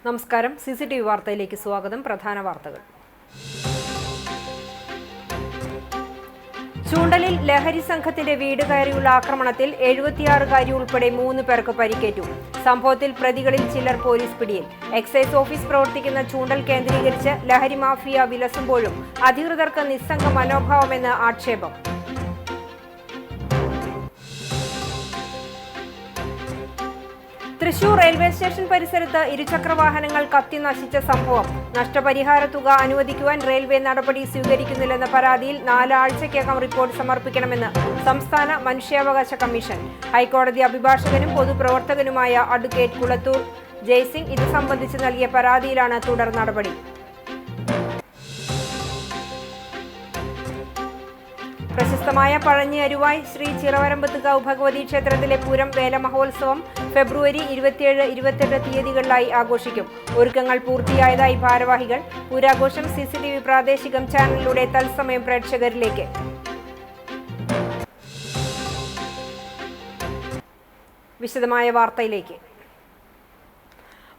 നമസ്കാരം. CCTV വാർത്തയിലേക്ക് സ്വാഗതം. പ്രധാന വാർത്തകൾ. ചൂണ്ടലിൽ ലഹരി സംഘത്തിന്റെ വീട് കയറിയുള്ള ആക്രമണത്തിൽ 76കാരി ഉൾപ്പെടെ 3 പേർക്ക് പരിക്കേറ്റു. സംഭവത്തിൽ പ്രതികളിൽ ചിലർ പോലീസ് പിടിയിൽ. എക്സൈസ് ഓഫീസ് പ്രവർത്തിക്കുന്ന ചൂണ്ടൽ കേന്ദ്രീകരിച്ച് ലഹരി മാഫിയ വിലസുമ്പോഴും അധികൃതർക്ക് നിസ്സംഗ മനോഭാവമെന്ന് ആക്ഷേപം. തൃശൂർ റെയിൽവേ സ്റ്റേഷൻ പരിസരത്ത് ഇരുചക്രവാഹനങ്ങൾ കത്തി നശിച്ച സംഭവം. നഷ്ടപരിഹാര തുക അനുവദിക്കുവാൻ റെയിൽവേ നടപടി സ്വീകരിക്കുന്നില്ലെന്ന പരാതിയിൽ 4 ആഴ്ചയ്ക്കകം റിപ്പോർട്ട് സമർപ്പിക്കണമെന്ന് സംസ്ഥാന മനുഷ്യാവകാശ കമ്മീഷൻ. ഹൈക്കോടതി അഭിഭാഷകനും പൊതുപ്രവർത്തകനുമായ അഡ്വക്കേറ്റ് കുളത്തൂർ ജയ്സിംഗ് ഇത് സംബന്ധിച്ച് നൽകിയ പരാതിയിലാണ് തുടർ നടപടി. പ്രശസ്തമായ പഴഞ്ഞി അരുവായ് ശ്രീ ചിറവരമ്പത്തുകാവ് ഭഗവതി ക്ഷേത്രത്തിലെ പൂരം വേല മഹോത്സവം ഫെബ്രുവരി 27, 28 തീയതികളിലായി ആഘോഷിക്കും. ഒരുക്കങ്ങൾ പൂർത്തിയായതായി ഭാരവാഹികൾ. പൂരാഘോഷം CCTV പ്രാദേശികം ചാനലിലൂടെ തത്സമയം പ്രേക്ഷകരിലേക്ക്. വിശദമായ വാർത്തയിലേക്ക്.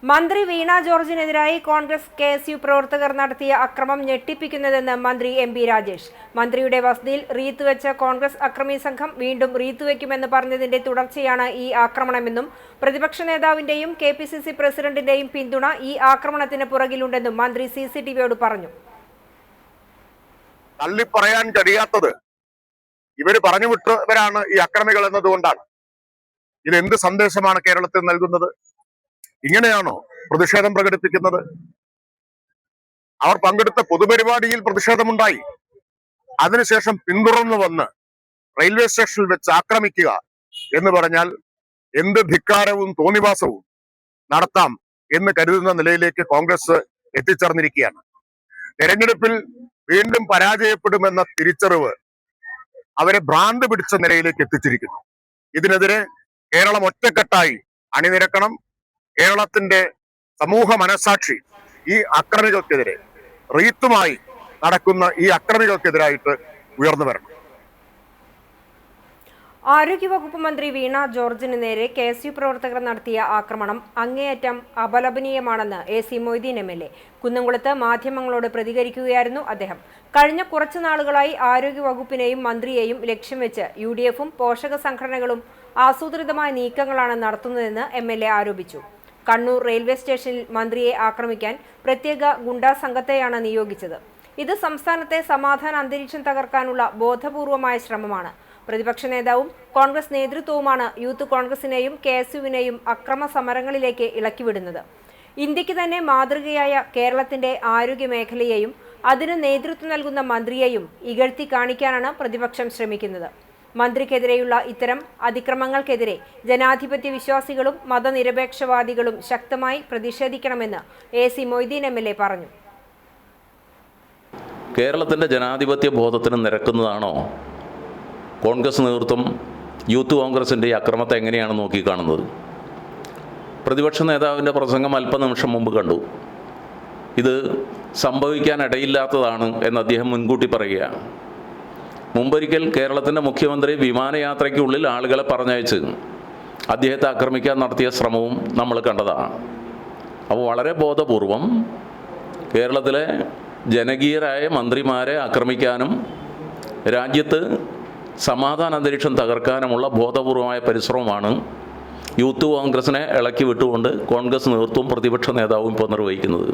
മന്ത്രി വീണ ജോർജിനെതിരായി കോൺഗ്രസ് KSU പ്രവർത്തകർ നടത്തിയ അക്രമം ഞെട്ടിപ്പിക്കുന്നതെന്ന് മന്ത്രി MP രാജേഷ്. മന്ത്രിയുടെ വസതിയിൽ റീത്ത് വെച്ച കോൺഗ്രസ് അക്രമി സംഘം വീണ്ടും റീത്ത് വയ്ക്കുമെന്ന് പറഞ്ഞതിന്റെ തുടർച്ചയാണ് ഈ ആക്രമണമെന്നും പ്രതിപക്ഷ നേതാവിന്റെയും KPCC പ്രസിഡന്റിന്റെയും പിന്തുണ ഈ ആക്രമണത്തിന് പുറകിലുണ്ടെന്നും മന്ത്രി CCTVയോട് പറഞ്ഞു. തള്ളിപ്പറയാൻ കഴിയാത്തത് ഇവര് പറഞ്ഞു വിട്ടവരാണ് ഈ അക്രമികൾ എന്നതുകൊണ്ടാണ്. ഇതെന്ത് സന്ദേശമാണ് കേരളത്തിൽ നൽകുന്നത്? ഇങ്ങനെയാണോ പ്രതിഷേധം പ്രകടിപ്പിക്കുന്നത്? അവർ പങ്കെടുത്ത പൊതുപരിപാടിയിൽ പ്രതിഷേധമുണ്ടായി. അതിനുശേഷം പിന്തുടർന്നു വന്ന് റെയിൽവേ സ്റ്റേഷനിൽ വെച്ച് ആക്രമിക്കുക എന്ന് പറഞ്ഞാൽ എന്ത് ധിക്കാരവും തോന്നിവാസവും നടത്താം എന്ന് കരുതുന്ന നിലയിലേക്ക് കോൺഗ്രസ് എത്തിച്ചേർന്നിരിക്കുകയാണ്. തെരഞ്ഞെടുപ്പിൽ വീണ്ടും പരാജയപ്പെടുമെന്ന തിരിച്ചറിവ് അവരെ ഭ്രാന്ത് പിടിച്ച നിലയിലേക്ക് എത്തിച്ചിരിക്കുന്നു. ഇതിനെതിരെ കേരളം ഒറ്റക്കെട്ടായി അണിനിരക്കണം. കേരളത്തിന്റെ സമൂഹ മനസാക്ഷി ഈ അക്രമികൾക്കെതിരെ, റീത്തുമായി നടക്കുന്ന ഈ അക്രമികൾക്കെതിരായിട്ട് ഉയർന്നു വരണം. ആരോഗ്യവകുപ്പ് മന്ത്രി വീണ ജോർജിന് നേരെ KSU പ്രവർത്തകർ നടത്തിയ ആക്രമണം അങ്ങേയറ്റം അപലപനീയമാണെന്ന് AC മൊയ്തീൻ MLA. കുന്നംകുളത്ത് മാധ്യമങ്ങളോട് പ്രതികരിക്കുകയായിരുന്നു അദ്ദേഹം. കഴിഞ്ഞ കുറച്ചു നാളുകളായി ആരോഗ്യവകുപ്പിനെയും മന്ത്രിയെയും ലക്ഷ്യം വെച്ച് UDF-ഉം പോഷക സംഘടനകളും ആസൂത്രിതമായ നീക്കങ്ങളാണ് നടത്തുന്നതെന്ന് MLA ആരോപിച്ചു. കണ്ണൂർ റെയിൽവേ സ്റ്റേഷനിൽ മന്ത്രിയെ ആക്രമിക്കാൻ പ്രത്യേക ഗുണ്ടാ സംഘത്തെയാണ് നിയോഗിച്ചത്. ഇത് സംസ്ഥാനത്തെ സമാധാന അന്തരീക്ഷം തകർക്കാനുള്ള ബോധപൂർവമായ ശ്രമമാണ്. പ്രതിപക്ഷ നേതാവും കോൺഗ്രസ് നേതൃത്വവുമാണ് യൂത്ത് കോൺഗ്രസിനെയും KSUവിനെയും അക്രമ സമരങ്ങളിലേക്ക് ഇളക്കിവിടുന്നത്. ഇന്ത്യക്ക് തന്നെ മാതൃകയായ കേരളത്തിന്റെ ആരോഗ്യ മേഖലയെയും അതിന് നേതൃത്വം നൽകുന്ന മന്ത്രിയെയും ഇകഴ്ത്തി കാണിക്കാനാണ് പ്രതിപക്ഷം ശ്രമിക്കുന്നത്. മന്ത്രിക്കെതിരെയുള്ള ഇത്തരം അതിക്രമങ്ങൾക്കെതിരെ ജനാധിപത്യ വിശ്വാസികളും മതനിരപേക്ഷവാദികളും ശക്തമായി പ്രതിഷേധിക്കണമെന്ന് AC മൊയ്തീൻ MLA പറഞ്ഞു. കേരളത്തിൻ്റെ ജനാധിപത്യ ബോധത്തിന് നിരക്കുന്നതാണോ കോൺഗ്രസ് നേതൃത്വം യൂത്ത് കോൺഗ്രസിൻ്റെ ഈ അക്രമത്തെ എങ്ങനെയാണ് നോക്കിക്കാണുന്നത്? പ്രതിപക്ഷ നേതാവിൻ്റെ പ്രസംഗം അല്പനിമിഷം മുമ്പ് കണ്ടു. ഇത് സംഭവിക്കാനിടയില്ലാത്തതാണ് എന്ന് അദ്ദേഹം മുൻകൂട്ടി പറയുകയാണ്. മുമ്പൊരിക്കൽ കേരളത്തിൻ്റെ മുഖ്യമന്ത്രി വിമാനയാത്രയ്ക്കുള്ളിൽ ആളുകളെ പറഞ്ഞയച്ച് അദ്ദേഹത്തെ ആക്രമിക്കാൻ നടത്തിയ ശ്രമവും നമ്മൾ കണ്ടതാണ്. അപ്പോൾ വളരെ ബോധപൂർവം കേരളത്തിലെ ജനകീയരായ മന്ത്രിമാരെ ആക്രമിക്കാനും രാജ്യത്ത് സമാധാന അന്തരീക്ഷം തകർക്കാനുമുള്ള ബോധപൂർവമായ പരിശ്രമമാണ് യൂത്ത് കോൺഗ്രസിനെ ഇളക്കി വിട്ടുകൊണ്ട് കോൺഗ്രസ് നേതൃത്വവും പ്രതിപക്ഷ നേതാവും ഇപ്പോൾ നിർവഹിക്കുന്നത്.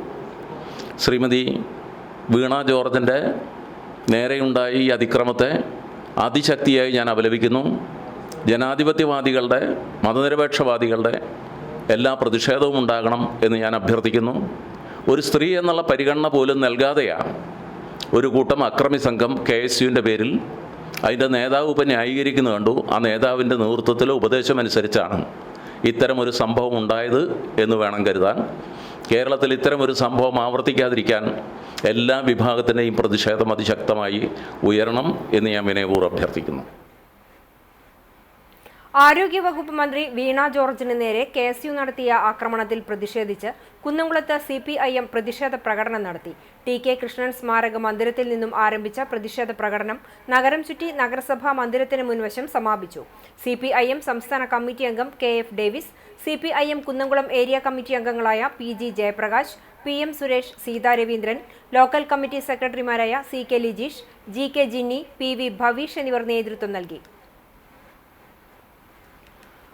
ശ്രീമതി വീണ ജോർജിൻ്റെ നേരെയുണ്ടായ ഈ അതിക്രമത്തെ അതിശക്തിയായി ഞാൻ അപലപിക്കുന്നു. ജനാധിപത്യവാദികളുടെ, മതനിരപേക്ഷവാദികളുടെ എല്ലാ പ്രതിഷേധവും ഉണ്ടാകണം എന്ന് ഞാൻ അഭ്യർത്ഥിക്കുന്നു. ഒരു സ്ത്രീ എന്നുള്ള പരിഗണന പോലും നൽകാതെയാണ് ഒരു കൂട്ടം അക്രമി സംഘം KSUവിൻ്റെ പേരിൽ അതിൻ്റെ നേതാവ് ഇപ്പം ന്യായീകരിക്കുന്നത് കണ്ടു. ആ നേതാവിൻ്റെ നേതൃത്വത്തിലെ ഉപദേശമനുസരിച്ചാണ് ഇത്തരമൊരു സംഭവം ഉണ്ടായത് എന്ന് വേണം കരുതാൻ. കേരളത്തിൽ ഇത്തരമൊരു സംഭവം ആവർത്തിക്കാതിരിക്കാൻ എല്ലാ വിഭാഗത്തിൻ്റെയും പ്രതിഷേധം അതിശക്തമായി ഉയരണം എന്ന് ഞാൻ വിനയപൂർവ്വം അഭ്യർത്ഥിക്കുന്നു. ആരോഗ്യവകുപ്പ് മന്ത്രി വീണ ജോർജിന് നേരെ KSU നടത്തിയ ആക്രമണത്തിൽ പ്രതിഷേധിച്ച് കുന്നംകുളത്ത് CPIM പ്രതിഷേധ പ്രകടനം നടത്തി. TK കൃഷ്ണൻ സ്മാരക മന്ദിരത്തിൽ നിന്നും ആരംഭിച്ച പ്രതിഷേധ പ്രകടനം നഗരം ചുറ്റി നഗരസഭാ മന്ദിരത്തിന് മുൻവശം സമാപിച്ചു. CPIM സംസ്ഥാന കമ്മിറ്റി അംഗം KF Davis, CPIM Kunnamkulam area committee അംഗങ്ങളായ PG Jayaprakash, PM Suresh, Seetha Raveendran, local committee സെക്രട്ടറിമാരായ CK Lijeesh, GK Jinni, PV Bhaveesh എന്നിവർ നേതൃത്വം നൽകി.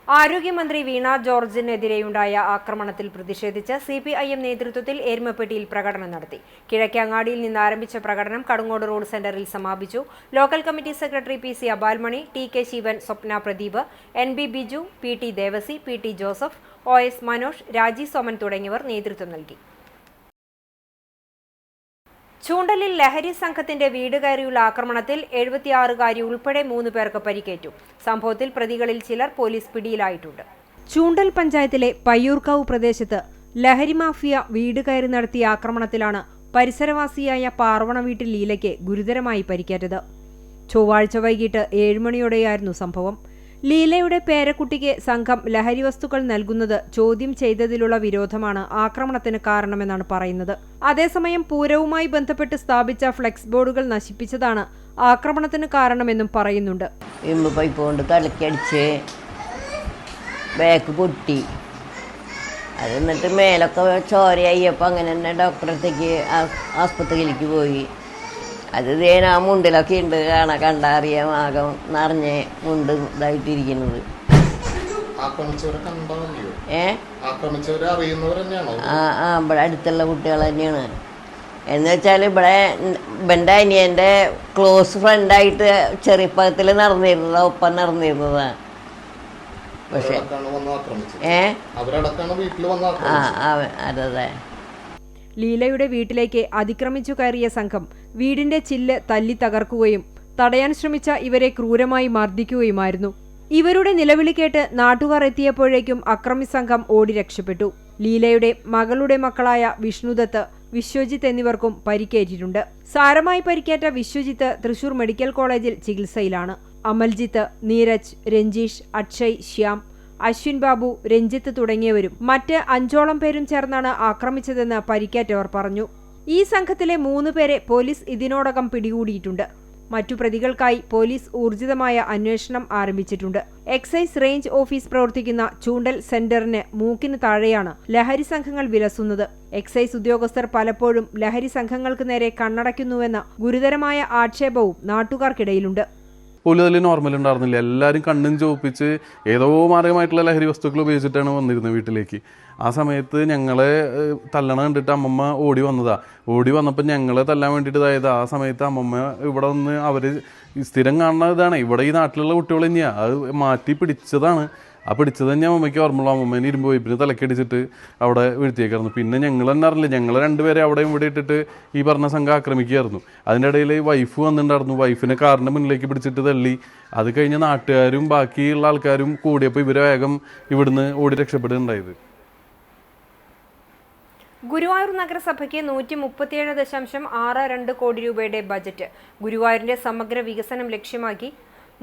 ആരോഗ്യമന്ത്രി വീണ ജോർജിനെതിരെയുണ്ടായ ആക്രമണത്തിൽ പ്രതിഷേധിച്ച് CPIM നേതൃത്വത്തിൽ എരുമപ്പെട്ടിയിൽ പ്രകടനം നടത്തി. കിഴക്കങ്ങാടിയിൽ നിന്ന് ആരംഭിച്ച പ്രകടനം കടുങ്ങോട് റോഡ് സെന്ററിൽ സമാപിച്ചു. Local committee secretary PC Abalmani, TK Sivan, Swapna Pradeep, NB Biju, PT Devasi, PT Joseph, OS Manoj, Raji Soman തുടങ്ങിയവർ നേതൃത്വം നൽകി. ചൂണ്ടലിൽ ലഹരി സംഘത്തിന്റെ വീട് കയറിയുള്ള ആക്രമണത്തിൽ 76കാരി ഉൾപ്പെടെ 3 പേർക്ക് പരിക്കേറ്റു. സംഭവത്തിൽ പ്രതികളിൽ ചിലർ പോലീസ് പിടിയിലായിട്ടുണ്ട്. ചൂണ്ടൽ പഞ്ചായത്തിലെ പയ്യൂർക്കാവ് പ്രദേശത്ത് ലഹരി മാഫിയ വീട് കയറി നടത്തിയ ആക്രമണത്തിലാണ് പരിസരവാസിയായ പാർവണ വീട്ടിൽ ലീലയ്ക്ക് ഗുരുതരമായി പരിക്കേറ്റത്. ചൊവ്വാഴ്ച വൈകിട്ട് 7 മണിയോടെയായിരുന്നു സംഭവം. ലീലയുടെ പേരക്കുട്ടിക്ക് സംഘം ലഹരി വസ്തുക്കൾ നൽകുന്നത് ചോദ്യം ചെയ്തതിലുള്ള വിരോധമാണ് ആക്രമണത്തിന് കാരണമെന്നാണ് പറയുന്നത്. അതേസമയം പൂരവുമായി ബന്ധപ്പെട്ട് സ്ഥാപിച്ച ഫ്ലെക്സ് ബോർഡുകൾ നശിപ്പിച്ചതാണ് ആക്രമണത്തിന് കാരണമെന്നും പറയുന്നുണ്ട്. പൈപ്പ് കൊണ്ട് തലക്കടിച്ച് ബാക്ക് പൊട്ടി, അത് എന്നിട്ട് മേലൊക്കെ ചോരയായപ്പോൾ അങ്ങനെ തന്നെ ഡോക്ടറെ അടുത്തേക്ക് ആസ്പത്രിയിലേക്ക് പോയി. അത് ആ മുണ്ടിലൊക്കെ ഉണ്ട്, കണ്ടറിയാം, ആകം നിറഞ്ഞ് മുണ്ട് ഇതായിട്ടിരിക്കുന്നത്. ഇവിടെ അടുത്തുള്ള കുട്ടികൾ തന്നെയാണ്. എന്ന് വെച്ചാൽ ഇവിടെ എൻ്റെ അനിയൻ്റെ ക്ലോസ് ഫ്രണ്ടായിട്ട് ചെറുപ്പത്തിൽ നടന്നിരുന്നതാ, ഒപ്പം നടന്നിരുന്നതാ. പക്ഷെ അതെ. ലീലയുടെ വീട്ടിലേക്ക് അതിക്രമിച്ചു കയറിയ സംഘം വീടിന്റെ ചില്ല് തല്ലി തകർക്കുകയും തടയാൻ ശ്രമിച്ച ഇവരെ ക്രൂരമായി മർദ്ദിക്കുകയുമായിരുന്നു. ഇവരുടെ നിലവിളി കേട്ട് നാട്ടുകാർ എത്തിയപ്പോഴേക്കും അക്രമി സംഘം ഓടി രക്ഷപ്പെട്ടു. ലീലയുടെ മകളുടെ മക്കളായ വിഷ്ണുദത്ത്, വിശ്വജിത്ത് എന്നിവർക്കും പരിക്കേറ്റിട്ടുണ്ട്. സാരമായി പരിക്കേറ്റ വിശ്വജിത്ത് തൃശൂർ മെഡിക്കൽ കോളേജിൽ ചികിത്സയിലാണ്. അമൽജിത്ത്, നീരജ്, രഞ്ജീഷ്, അക്ഷയ്, ശ്യാം, അശ്വിൻ ബാബു, രഞ്ജിത്ത് തുടങ്ങിയവരും മറ്റ് 5ഓളം പേരും ചേർന്നാണ് ആക്രമിച്ചതെന്ന് പരിക്കേറ്റവർ പറഞ്ഞു. ഈ സംഘത്തിലെ 3 പേരെ പോലീസ് ഇതിനോടകം പിടികൂടിയിട്ടുണ്ട്. മറ്റു പ്രതികൾക്കായി പോലീസ് ഊർജിതമായ അന്വേഷണം ആരംഭിച്ചിട്ടുണ്ട്. എക്സൈസ് റേഞ്ച് ഓഫീസ് പ്രവർത്തിക്കുന്ന ചൂണ്ടൽ സെന്ററിന് മൂക്കിന് താഴെയാണ് ലഹരി സംഘങ്ങൾ വിലസുന്നത്. എക്സൈസ് ഉദ്യോഗസ്ഥർ പലപ്പോഴും ലഹരി സംഘങ്ങൾക്ക് നേരെ കണ്ണടയ്ക്കുന്നുവെന്ന ഗുരുതരമായ ആക്ഷേപവും നാട്ടുകാർക്കിടയിലുണ്ട്. പോലും നോർമൽ ഉണ്ടായിരുന്നില്ല. എല്ലാവരും കണ്ണും ചോപ്പിച്ച് ഏതോ മാരകമായിട്ടുള്ള ലഹരി വസ്തുക്കൾ ഉപയോഗിച്ചിട്ടാണ് വന്നിരുന്നത് വീട്ടിലേക്ക്. ആ സമയത്ത് ഞങ്ങളെ തല്ലണ കണ്ടിട്ട് അമ്മമ്മ ഓടി വന്നതാ. ഓടി വന്നപ്പോൾ ഞങ്ങളെ തല്ലാൻ വേണ്ടിയിട്ട് ഇതായത്. ആ സമയത്ത് അമ്മമ്മ ഇവിടെ വന്ന് അവർ സ്ഥിരം കാണുന്ന ഇതാണ്, ഇവിടെ ഈ നാട്ടിലുള്ള കുട്ടികൾ തന്നെയാണ്, അത് മാറ്റി പിടിച്ചതാണ്. ആ പിടിച്ചത് തന്നെ അമ്മയ്ക്ക് ഓർമ്മയുള്ള. അമ്മമ്മേനെ ഇരുമ്പ് വൈപ്പിന് തലക്കടിച്ചിട്ട് അവിടെ വീഴ്ത്തിയേക്കായിരുന്നു. പിന്നെ ഞങ്ങൾ തന്നെ അറിയില്ല, ഞങ്ങൾ 2 പേരെ അവിടെയും ഇവിടെ ഇട്ടിട്ട് ഈ പറഞ്ഞ സംഘം ആക്രമിക്കുകയായിരുന്നു. അതിൻ്റെ ഇടയിൽ വൈഫ് വന്നിട്ടുണ്ടായിരുന്നു. വൈഫിനെ കാറിൻ്റെ മുന്നിലേക്ക് പിടിച്ചിട്ട് തള്ളി. അത് കഴിഞ്ഞ് നാട്ടുകാരും ബാക്കിയുള്ള ആൾക്കാരും കൂടിയപ്പോൾ ഇവരെ വേഗം ഇവിടുന്ന് ഓടി രക്ഷപ്പെടുകയുണ്ടായത്. ഗുരുവായൂർ നഗരസഭയ്ക്ക് 137.62 കോടി രൂപയുടെ ബജറ്റ്. ഗുരുവായൂരിന്റെ സമഗ്ര വികസനം ലക്ഷ്യമാക്കി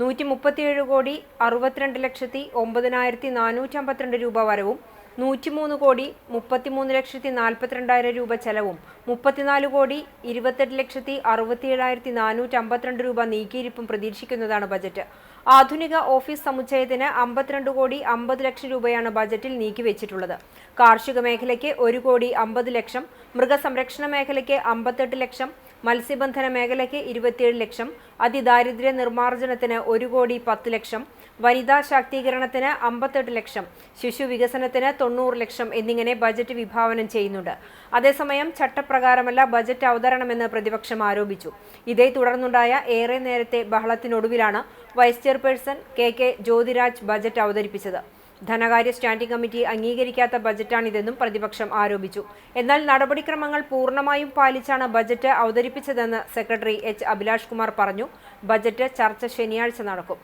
137,62,09,452 രൂപ വരവും 103,33,42,000 രൂപ ചെലവും 34,28,67,452 രൂപ നീക്കിയിരിപ്പും പ്രതീക്ഷിക്കുന്നതാണ് ബജറ്റ്. ആധുനിക ഓഫീസ് സമുച്ചയത്തിന് 52,50,00,000 രൂപയാണ് ബജറ്റിൽ നീക്കിവെച്ചിട്ടുള്ളത്. കാർഷിക മേഖലയ്ക്ക് 1,50,00,000, മൃഗസംരക്ഷണ മേഖലയ്ക്ക് 58,00,000, മത്സ്യബന്ധന മേഖലയ്ക്ക് 27,00,000, അതിദാരിദ്ര്യ നിർമ്മാർജ്ജനത്തിന് 1,10,00,000, വനിതാ ശാക്തീകരണത്തിന് 58,00,000, ശിശു വികസനത്തിന് 90,00,000 എന്നിങ്ങനെ ബജറ്റ് വിഭാവനം ചെയ്യുന്നുണ്ട്. അതേസമയം ചട്ടപ്രകാരമല്ല ബജറ്റ് അവതരണമെന്ന് പ്രതിപക്ഷം ആരോപിച്ചു. ഇതേ തുടർന്നുണ്ടായ ഏറെ നേരത്തെ ബഹളത്തിനൊടുവിലാണ് vice chairperson KK Jyothiraj budget അവതരിപ്പിച്ചത്. ധനകാര്യ സ്റ്റാൻഡിംഗ് കമ്മിറ്റി അംഗീകരിക്കാത്ത ബജറ്റാണിതെന്നും പ്രതിപക്ഷം ആരോപിച്ചു. എന്നാൽ നടപടിക്രമങ്ങൾ പൂർണ്ണമായും പാലിച്ചാണ് ബജറ്റ് അവതരിപ്പിച്ചതെന്ന് സെക്രട്ടറി H. അഭിലാഷ് കുമാർ പറഞ്ഞു. ബജറ്റ് ചർച്ച ശനിയാഴ്ച നടക്കും.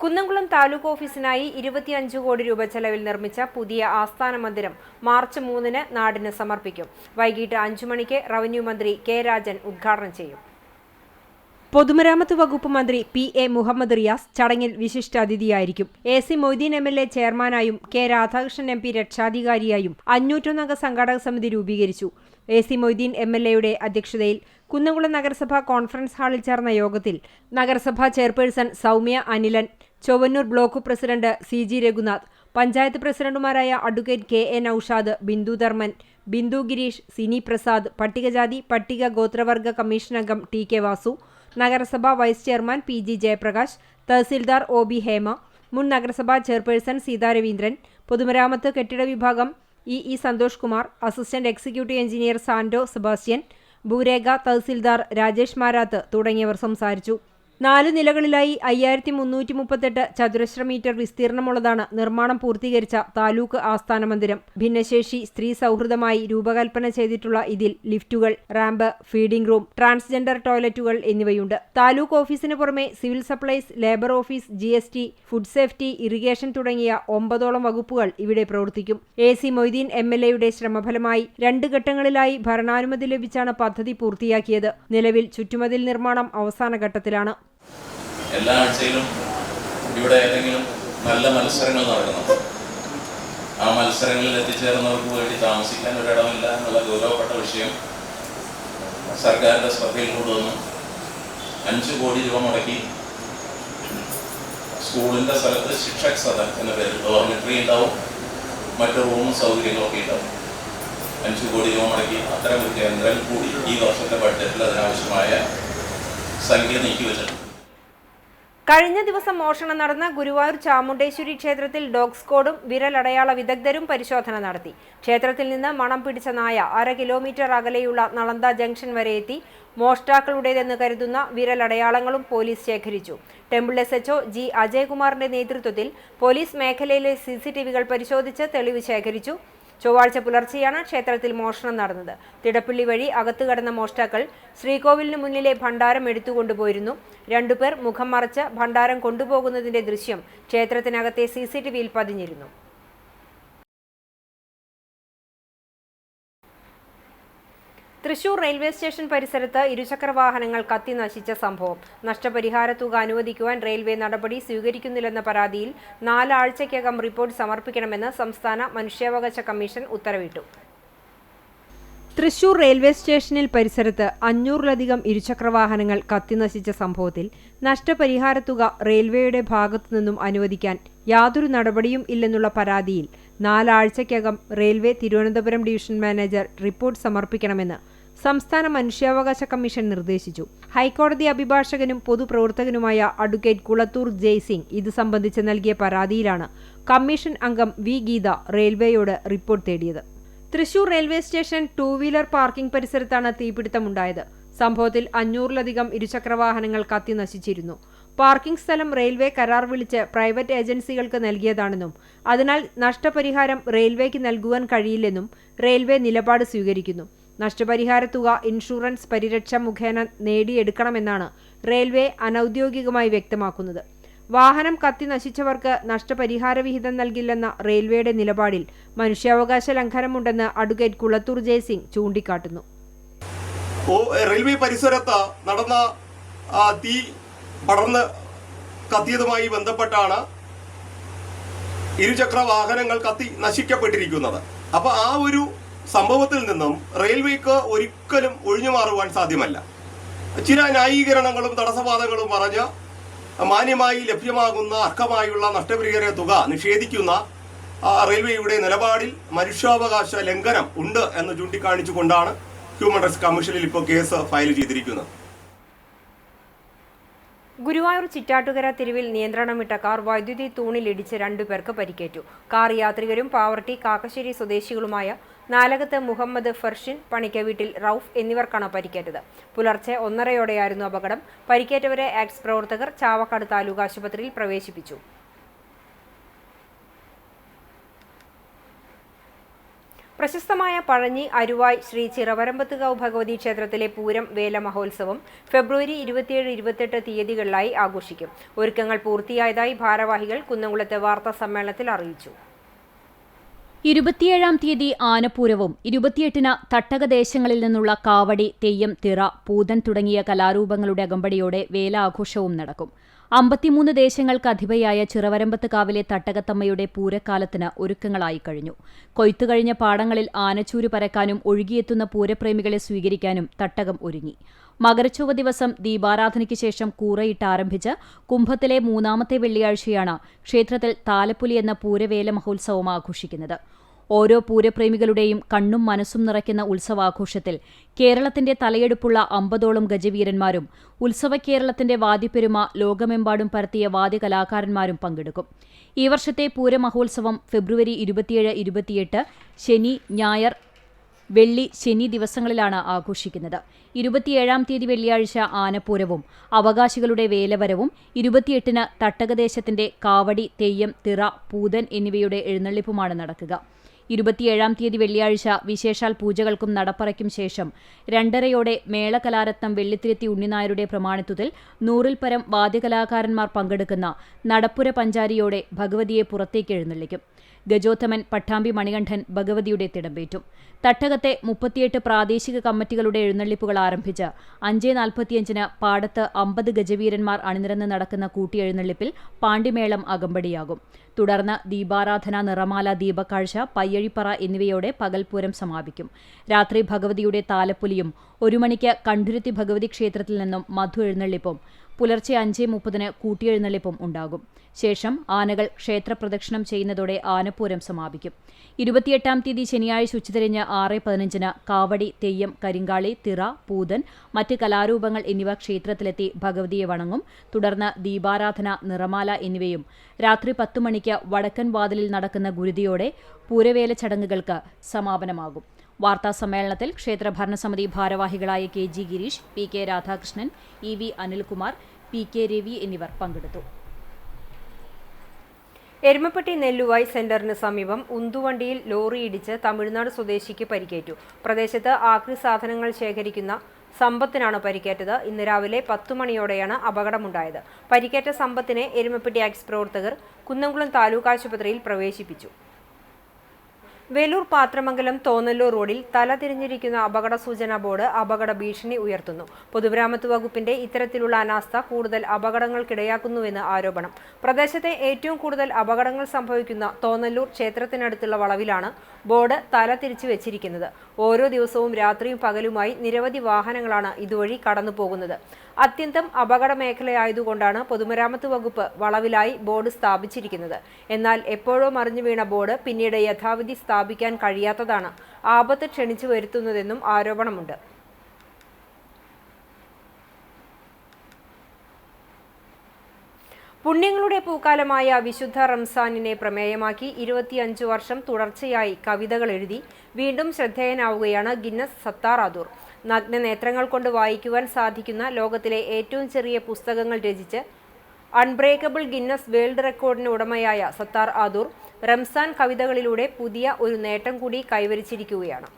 കുന്നംകുളം താലൂക്ക് ഓഫീസിനായി 25 കോടി രൂപ ചെലവിൽ നിർമ്മിച്ച പുതിയ ആസ്ഥാന മന്ദിരം മാർച്ച് 3-ന് നാടിന് സമർപ്പിക്കും. വൈകിട്ട് 5 മണിക്ക് റവന്യൂ മന്ത്രി K. രാജൻ ഉദ്ഘാടനം ചെയ്യും. പൊതുമരാമത്ത് വകുപ്പ് മന്ത്രി പി.എ. മുഹമ്മദ് റിയാസ് ചടങ്ങിൽ വിശിഷ്ടാതിഥിയായിരിക്കും. എ.സി. മൊയ്തീൻ എം.എൽ.എ. ചെയർമാനായും കെ. രാധാകൃഷ്ണൻ എം.പി. രക്ഷാധികാരിയായും 501 സംഘാടക സമിതി രൂപീകരിച്ചു. എ.സി. മൊയ്തീൻ എം.എൽ.എയുടെ അധ്യക്ഷതയിൽ കുന്നംകുളം നഗരസഭാ കോൺഫറൻസ് ഹാളിൽ ചേർന്ന യോഗത്തിൽ നഗരസഭാ chairperson Soumya Anilan, Chowwannur block president CG. Raghunath, panchayat പ്രസിഡന്റുമാരായ അഡ്വക്കേറ്റ് കെ.എ. നൌഷാദ്, ബിന്ദു ധർമ്മൻ, ബിന്ദു ഗിരീഷ്, സിനി പ്രസാദ്, പട്ടികജാതി പട്ടിക ഗോത്രവർഗ കമ്മീഷൻ അംഗം ടി.കെ. വാസു, നഗരസഭാ vice chairman PG. Jayaprakash, tahsildar OB. Hema, മുൻ നഗരസഭാ ചെയർപേഴ്സൺ സീതാ രവീന്ദ്രൻ, പൊതുമരാമത്ത് കെട്ടിട വിഭാഗം E Santhosh Kumar, assistant executive engineer Santo Sebastian, ഭൂരേഖ തഹസിൽദാർ രാജേഷ് മാരാത്ത് തുടങ്ങിയവർ സംസാരിച്ചു. 4 നിലകളിലായി 5338 ചതുരശ്ര മീറ്റർ വിസ്തീർണമുള്ളതാണ് നിർമ്മാണം പൂർത്തീകരിച്ച താലൂക്ക് ആസ്ഥാന മന്ദിരം. ഭിന്നശേഷി സ്ത്രീ സൗഹൃദമായി രൂപകൽപ്പന ചെയ്തിട്ടുള്ള ഇതിൽ ലിഫ്റ്റുകൾ, റാമ്പ്, ഫീഡിംഗ് റൂം, ട്രാൻസ്ജെൻഡർ ടോയ്ലറ്റുകൾ എന്നിവയുണ്ട്. താലൂക്ക് ഓഫീസിന് പുറമെ civil supplies, labour office, GST, food safety, irrigation തുടങ്ങിയ 9ഓളം വകുപ്പുകൾ ഇവിടെ പ്രവർത്തിക്കും. എ.സി. മൊയ്തീൻ എം.എൽ.എയുടെ ശ്രമഫലമായി 2 ഘട്ടങ്ങളിലായി ഭരണാനുമതി ലഭിച്ചാണ് പദ്ധതി പൂർത്തിയാക്കിയത്. നിലവിൽ ചുറ്റുമതിൽ നിർമ്മാണം അവസാന ഘട്ടത്തിലാണ്. എല്ലാ ആഴ്ചയിലും ഇവിടെ ഏതെങ്കിലും നല്ല മത്സരങ്ങൾ നടക്കുന്നുണ്ട്. ആ മത്സരങ്ങളിൽ എത്തിച്ചേർന്നവർക്ക് വേണ്ടി താമസിക്കാൻ ഒരിടമില്ല എന്നുള്ള ഗൗരവപ്പെട്ട വിഷയം സർക്കാരിൻ്റെ ശ്രദ്ധയിൽ കൊണ്ടുവന്നു 5 കോടി രൂപ മുടക്കി സ്കൂളിൻ്റെ സ്ഥലത്ത് ശിക്ഷക് സദൻ എന്ന പേരിൽ ഡോർമെറ്ററി ഉണ്ടാവും, മറ്റു റൂമും സൗകര്യങ്ങളൊക്കെ ഉണ്ടാവും. 5 കോടി രൂപ മുടക്കി അത്തരം ഒരു കേന്ദ്രം കൂടി ഈ വർഷത്തെ ബഡ്ജറ്റിൽ അതിനാവശ്യമായ സംഖ്യ നീക്കിവെച്ചിട്ടുണ്ട്. കഴിഞ്ഞ ദിവസം മോഷണം നടന്ന ഗുരുവായൂർ ചാമുണ്ടേശ്വരി ക്ഷേത്രത്തിൽ ഡോഗ് സ്ക്വാഡും വിരലടയാള വിദഗ്ധരും പരിശോധന നടത്തി. ക്ഷേത്രത്തിൽ നിന്ന് മണം പിടിച്ച നായ 1/2 കിലോമീറ്റർ അകലെയുള്ള നളന്ദ ജംഗ്ഷൻ വരെ എത്തി. മോഷ്ടാക്കളുടേതെന്ന് കരുതുന്ന വിരലടയാളങ്ങളും പോലീസ് ശേഖരിച്ചു. ടെമ്പിൾ SHO ജി അജയ്കുമാറിന്റെ നേതൃത്വത്തിൽ പോലീസ് മേഖലയിലെ CCTVകൾ പരിശോധിച്ച് തെളിവ് ശേഖരിച്ചു. ചൊവ്വാഴ്ച പുലർച്ചെയാണ് ക്ഷേത്രത്തിൽ മോഷണം നടന്നത്. തിടപ്പള്ളി വഴി അകത്തു കടന്ന മോഷ്ടാക്കൾ ശ്രീകോവിലിന് മുന്നിലെ ഭണ്ഡാരം എടുത്തുകൊണ്ടുപോയിരുന്നു. 2 പേർ മുഖം മറച്ച് ഭണ്ഡാരം കൊണ്ടുപോകുന്നതിന്റെ ദൃശ്യം ക്ഷേത്രത്തിനകത്തെ CCTVയിൽ പതിഞ്ഞിരുന്നു. തൃശൂർ റെയിൽവേ സ്റ്റേഷൻ പരിസരത്ത് ഇരുചക്ര വാഹനങ്ങൾ കത്തി നശിച്ച സംഭവം. നഷ്ടപരിഹാര തുക അനുവദിക്കുവാൻ റെയിൽവേ നടപടി സ്വീകരിക്കുന്നില്ലെന്ന പരാതിയിൽ 4 ആഴ്ചയ്ക്കകം റിപ്പോർട്ട് സമർപ്പിക്കണമെന്ന് സംസ്ഥാന മനുഷ്യാവകാശ കമ്മീഷൻ ഉത്തരവിട്ടു. തൃശൂർ റെയിൽവേ സ്റ്റേഷനിൽ പരിസരത്ത് 500-ലധികം ഇരുചക്ര വാഹനങ്ങൾ കത്തിനശിച്ച സംഭവത്തിൽ നഷ്ടപരിഹാര തുക റെയിൽവേയുടെ ഭാഗത്തുനിന്നും അനുവദിക്കാൻ യാതൊരു നടപടിയും ഇല്ലെന്നുള്ള പരാതിയിൽ 4 ആഴ്ചയ്ക്കകം railway Thiruvananthapuram division manager report സമർപ്പിക്കണമെന്ന് സംസ്ഥാന മനുഷ്യാവകാശ കമ്മീഷൻ നിർദ്ദേശിച്ചു. ഹൈക്കോടതി അഭിഭാഷകനും പൊതുപ്രവർത്തകനുമായ അഡ്വക്കേറ്റ് കുളത്തൂർ ജയ്സിംഗ് ഇത് സംബന്ധിച്ച് നൽകിയ പരാതിയിലാണ് കമ്മീഷൻ അംഗം വി. ഗീത റെയിൽവേയോട് റിപ്പോർട്ട് തേടിയത്. Thrissur railway station 2 wheeler parking പരിസരത്താണ് തീപിടുത്തമുണ്ടായത്. സംഭവത്തിൽ 500-ലധികം ഇരുചക്രവാഹനങ്ങൾ കത്തി നശിച്ചിരുന്നു. പാർക്കിംഗ് സ്ഥലം റെയിൽവേ കരാർ വിളിച്ച് പ്രൈവറ്റ് ഏജൻസികൾക്ക് നൽകിയതാണെന്നും അതിനാൽ നഷ്ടപരിഹാരം റെയിൽവേക്ക് നൽകുവാൻ കഴിയില്ലെന്നും റെയിൽവേ നിലപാട് സ്വീകരിക്കുന്നു. നഷ്ടപരിഹാര തുക ഇൻഷുറൻസ് പരിരക്ഷ മുഖേന നേടിയെടുക്കണമെന്നാണ് റെയിൽവേ അനൌദ്യോഗികമായി വ്യക്തമാക്കുന്നത്. വാഹനം കത്തി നശിച്ചവർക്ക് നഷ്ടപരിഹാര വിഹിതം നൽകില്ലെന്ന റെയിൽവേയുടെ നിലപാടിൽ മനുഷ്യാവകാശ ലംഘനമുണ്ടെന്ന് അഡ്വക്കേറ്റ് കുളത്തൂർ ജയ്സിംഗ് ചൂണ്ടിക്കാട്ടുന്നു. റെയിൽവേ പരിസരത്ത് നടന്ന തീ പടർന്ന് കത്തിയതുമായി ബന്ധപ്പെട്ടാണ് ഇരുചക്ര വാഹനങ്ങൾ കത്തി നശിക്കപ്പെട്ടിരിക്കുന്നത്. അപ്പൊ ആ ഒരു സംഭവത്തിൽ നിന്നും റെയിൽവേക്ക് ഒരിക്കലും ഒഴിഞ്ഞു മാറുവാൻ സാധ്യമല്ല. ചില ന്യായീകരണങ്ങളും തടസ്സവാദങ്ങളും പറഞ്ഞ് മാന്യമായി ലഭ്യമാകുന്ന അർഹമായുള്ള നഷ്ടപരിഹാര തുക നിഷേധിക്കുന്ന റെയിൽവേയുടെ നിലപാടിൽ മനുഷ്യാവകാശ ലംഘനം ഉണ്ട് എന്ന് ചൂണ്ടിക്കാണിച്ചുകൊണ്ടാണ് ഹ്യൂമൻ റൈറ്റ്സ് കമ്മീഷനിൽ ഇപ്പോൾ കേസ് ഫയൽ ചെയ്തിരിക്കുന്നത്. ഗുരുവായൂർ ചിറ്റാട്ടുകര തെരുവിൽ നിയന്ത്രണം വിട്ട കാർ വൈദ്യുതി തൂണിലിടിച്ച് 2 പേർക്ക് പരിക്കേറ്റു. കാർ യാത്രികരും പാവർട്ടി കാക്കശ്ശേരി സ്വദേശികളുമായ നാലകത്ത് മുഹമ്മദ് ഫർഷിൻ, പണിക്ക വീട്ടിൽ റൌഫ് എന്നിവർക്കാണ് പരിക്കേറ്റത്. പുലർച്ചെ 1:30യോടെയായിരുന്നു അപകടം. പരിക്കേറ്റവരെ ആക്ട്സ് പ്രവർത്തകർ ചാവക്കാട് താലൂക്ക് ആശുപത്രിയിൽ പ്രവേശിപ്പിച്ചു. പ്രശസ്തമായ പഴഞ്ഞി അരുവായ് ശ്രീ ചിറവരമ്പത്തുകാവ് ഭഗവതി ക്ഷേത്രത്തിലെ പൂരം വേല മഹോത്സവം ഫെബ്രുവരി 27-28 തീയതികളിലായി ആഘോഷിക്കും. ഒരുക്കങ്ങൾ പൂർത്തിയായതായി ഭാരവാഹികൾ കുന്നംകുളത്ത് വാർത്താ സമ്മേളനത്തിൽ അറിയിച്ചു. 27-ാം തീയതി ആനപ്പൂരവും 28-ന് തട്ടകദേശങ്ങളിൽ നിന്നുള്ള കാവടി, തെയ്യം, തിറ, പൂതൻ തുടങ്ങിയ കലാരൂപങ്ങളുടെ അകമ്പടിയോടെ വേലാഘോഷവും നടക്കും. 53 ദേശങ്ങൾക്ക് അധിപയായ ചിറവരമ്പത്ത് കാവിലെ തട്ടകത്തമ്മയുടെ പൂരക്കാലത്തിന് ഒരുക്കങ്ങളായി കഴിഞ്ഞു. കൊയ്ത്തുകഴിഞ്ഞ പാടങ്ങളിൽ ആനച്ചൂര് പരക്കാനും ഒഴുകിയെത്തുന്ന പൂരപ്രേമികളെ സ്വീകരിക്കാനും തട്ടകം ഒരുങ്ങി. മകരച്ചൊവ്വ ദിവസം ദീപാരാധനയ്ക്ക് ശേഷം കൂറയിട്ട് ആരംഭിച്ച് കുംഭത്തിലെ 3ാമത്തെ വെള്ളിയാഴ്ചയാണ് ക്ഷേത്രത്തിൽ താലപ്പൊലി എന്ന പൂരവേല മഹോത്സവം ആഘോഷിക്കുന്നത്. ഓരോ പൂരപ്രേമികളുടെയും കണ്ണും മനസ്സും നിറയ്ക്കുന്ന ഉത്സവാഘോഷത്തിൽ കേരളത്തിന്റെ തലയെടുപ്പുള്ള 50ഓളം ഗജവീരന്മാരും ഉത്സവകേരളത്തിന്റെ വാദ്യപ്പെരുമ ലോകമെമ്പാടും പരത്തിയ വാദ്യകലാകാരന്മാരും പങ്കെടുക്കും. ഈ വർഷത്തെ പൂരമഹോത്സവം ഫെബ്രുവരി 27, 28 ശനി, ഞായർ, വെള്ളി, ശനി ദിവസങ്ങളിലാണ് ആഘോഷിക്കുന്നത്. 27-ാം തീയതി വെള്ളിയാഴ്ച ആനപ്പൂരവും അവകാശികളുടെ വേലവരവും 28-ന് തട്ടകദേശത്തിന്റെ കാവടി, തെയ്യം, തിറ, പൂതൻ എന്നിവയുടെ എഴുന്നള്ളിപ്പുമാണ് നടക്കുക. 27-ാം തീയതി വെള്ളിയാഴ്ച വിശേഷാൽ പൂജകൾക്കും നടപ്പറയ്ക്കും ശേഷം 2:30-യോടെ മേളകലാരത്നം വെള്ളിത്തിരുത്തി ഉണ്ണിനായരുടെ പ്രമാണിത്വത്തിൽ 100-ൽ പരം വാദ്യകലാകാരന്മാർ പങ്കെടുക്കുന്ന നടപ്പുര പഞ്ചാരിയോടെ ഭഗവതിയെ പുറത്തേക്ക് എഴുന്നള്ളിക്കും. ഗജോത്തമൻ പട്ടാമ്പി മണികണ്ഠൻ ഭഗവതിയുടെ തിടമ്പേറ്റും. തട്ടകത്തെ 38 പ്രാദേശിക കമ്മിറ്റികളുടെ എഴുന്നള്ളിപ്പുകൾ ആരംഭിച്ച് 5:45-ന് പാടത്ത് 50 ഗജവീരന്മാർ അണിനിരന്ന് നടക്കുന്ന കൂട്ടിയെഴുന്നള്ളിപ്പിൽ പാണ്ടിമേളം അകമ്പടിയാകും. തുടർന്ന് ദീപാരാധന, നിറമാല, ദീപക്കാഴ്ച, പയ്യഴിപ്പറ എന്നിവയോടെ പകൽപൂരം സമാപിക്കും. രാത്രി ഭഗവതിയുടെ താലപ്പൊലിയും 1 മണിക്ക് കണ്ടുരുത്തി ഭഗവതി ക്ഷേത്രത്തിൽ നിന്നും മധു എഴുന്നള്ളിപ്പും പുലർച്ചെ 5:30-ന് കൂട്ടിയെഴുന്നള്ളിപ്പും ഉണ്ടാകും. ശേഷം ആനകൾ ക്ഷേത്രപ്രദക്ഷിണം ചെയ്യുന്നതോടെ ആനപ്പൂരം സമാപിക്കും. 28-ാം തീയതി ശനിയാഴ്ച ഉച്ചതിരിഞ്ഞ് 6:15-ന് കാവടി, തെയ്യം, കരിങ്കാളി, തിറ, പൂതൻ, മറ്റ് കലാരൂപങ്ങൾ എന്നിവ ക്ഷേത്രത്തിലെത്തി ഭഗവതിയെ വണങ്ങും. തുടർന്ന് ദീപാരാധന, നിറമാല എന്നിവയും രാത്രി 10 മണിക്ക് വടക്കൻ വാതിലിൽ നടക്കുന്ന ഗുരുതിയോടെ പൂരവേല ചടങ്ങുകൾക്ക് സമാപനമാകും. വാർത്താസമ്മേളനത്തിൽ ക്ഷേത്ര ഭരണസമിതി ഭാരവാഹികളായ KG Girish, PK Radhakrishnan, EV Anilkumar, PK Ravi എന്നിവർ പങ്കെടുത്തു. എരുമപ്പെട്ടി നെല്ലുവായ് സെന്ററിന് സമീപം ഉന്തുവണ്ടിയിൽ ലോറി ഇടിച്ച് തമിഴ്നാട് സ്വദേശിക്ക് പരിക്കേറ്റു. പ്രദേശത്ത് ആക്രി സാധനങ്ങൾ ശേഖരിക്കുന്ന സമ്പത്തിനാണ് പരിക്കേറ്റത്. ഇന്ന് രാവിലെ 10 മണിയോടെയാണ് അപകടമുണ്ടായത്. പരിക്കേറ്റ സമ്പത്തിനെ എരുമപ്പെട്ടി ആക്സ് പ്രവർത്തകർ കുന്നംകുളം താലൂക്ക് ആശുപത്രിയിൽ പ്രവേശിപ്പിച്ചു. വേലൂർ പാത്രമംഗലം തോന്നല്ലൂർ റോഡിൽ തല തിരിഞ്ഞിരിക്കുന്ന അപകട സൂചനാ ബോർഡ് അപകട ഭീഷണി ഉയർത്തുന്നു. പൊതുമരാമത്ത് വകുപ്പിന്റെ ഇത്തരത്തിലുള്ള അനാസ്ഥ കൂടുതൽ അപകടങ്ങൾക്കിടയാക്കുന്നുവെന്ന് ആരോപണം. പ്രദേശത്തെ ഏറ്റവും കൂടുതൽ അപകടങ്ങൾ സംഭവിക്കുന്ന തോന്നല്ലൂർ ക്ഷേത്രത്തിനടുത്തുള്ള വളവിലാണ് ബോർഡ് തല തിരിച്ചു വെച്ചിരിക്കുന്നത്. ഓരോ ദിവസവും രാത്രിയും പകലുമായി നിരവധി വാഹനങ്ങളാണ് ഇതുവഴി കടന്നു പോകുന്നത്. അത്യന്തം അപകട മേഖലയായതുകൊണ്ടാണ് പൊതുമരാമത്ത് വകുപ്പ് വളവിലായി ബോർഡ് സ്ഥാപിച്ചിരിക്കുന്നത്. എന്നാൽ എപ്പോഴോ മറിഞ്ഞു വീണ ബോർഡ് പിന്നീട് യഥാവിധി സ്ഥാപിക്കാൻ കഴിയാത്തതാണ് ആപത്ത് ക്ഷണിച്ചു വരുത്തുന്നതെന്നും ആരോപണമുണ്ട്. പുണ്യങ്ങളുടെ പൂക്കാലമായ വിശുദ്ധ റംസാനിനെ പ്രമേയമാക്കി 25 വർഷം തുടർച്ചയായി കവിതകൾ എഴുതി വീണ്ടും ശ്രദ്ധേയനാവുകയാണ് ഗിന്നസ് സത്താർ ആദൂർ. നഗ്നനേത്രങ്ങൾ കൊണ്ട് വായിക്കുവാൻ സാധിക്കുന്ന ലോകത്തിലെ ഏറ്റവും ചെറിയ പുസ്തകങ്ങൾ രചിച്ച് അൺബ്രേക്കബിൾ ഗിന്നസ് വേൾഡ് റെക്കോർഡിന് ഉടമയായ സത്താർ ആദൂർ റംസാൻ കവിതകളിലൂടെ പുതിയ ഒരു നേട്ടം കൂടി കൈവരിച്ചിരിക്കുകയാണ്.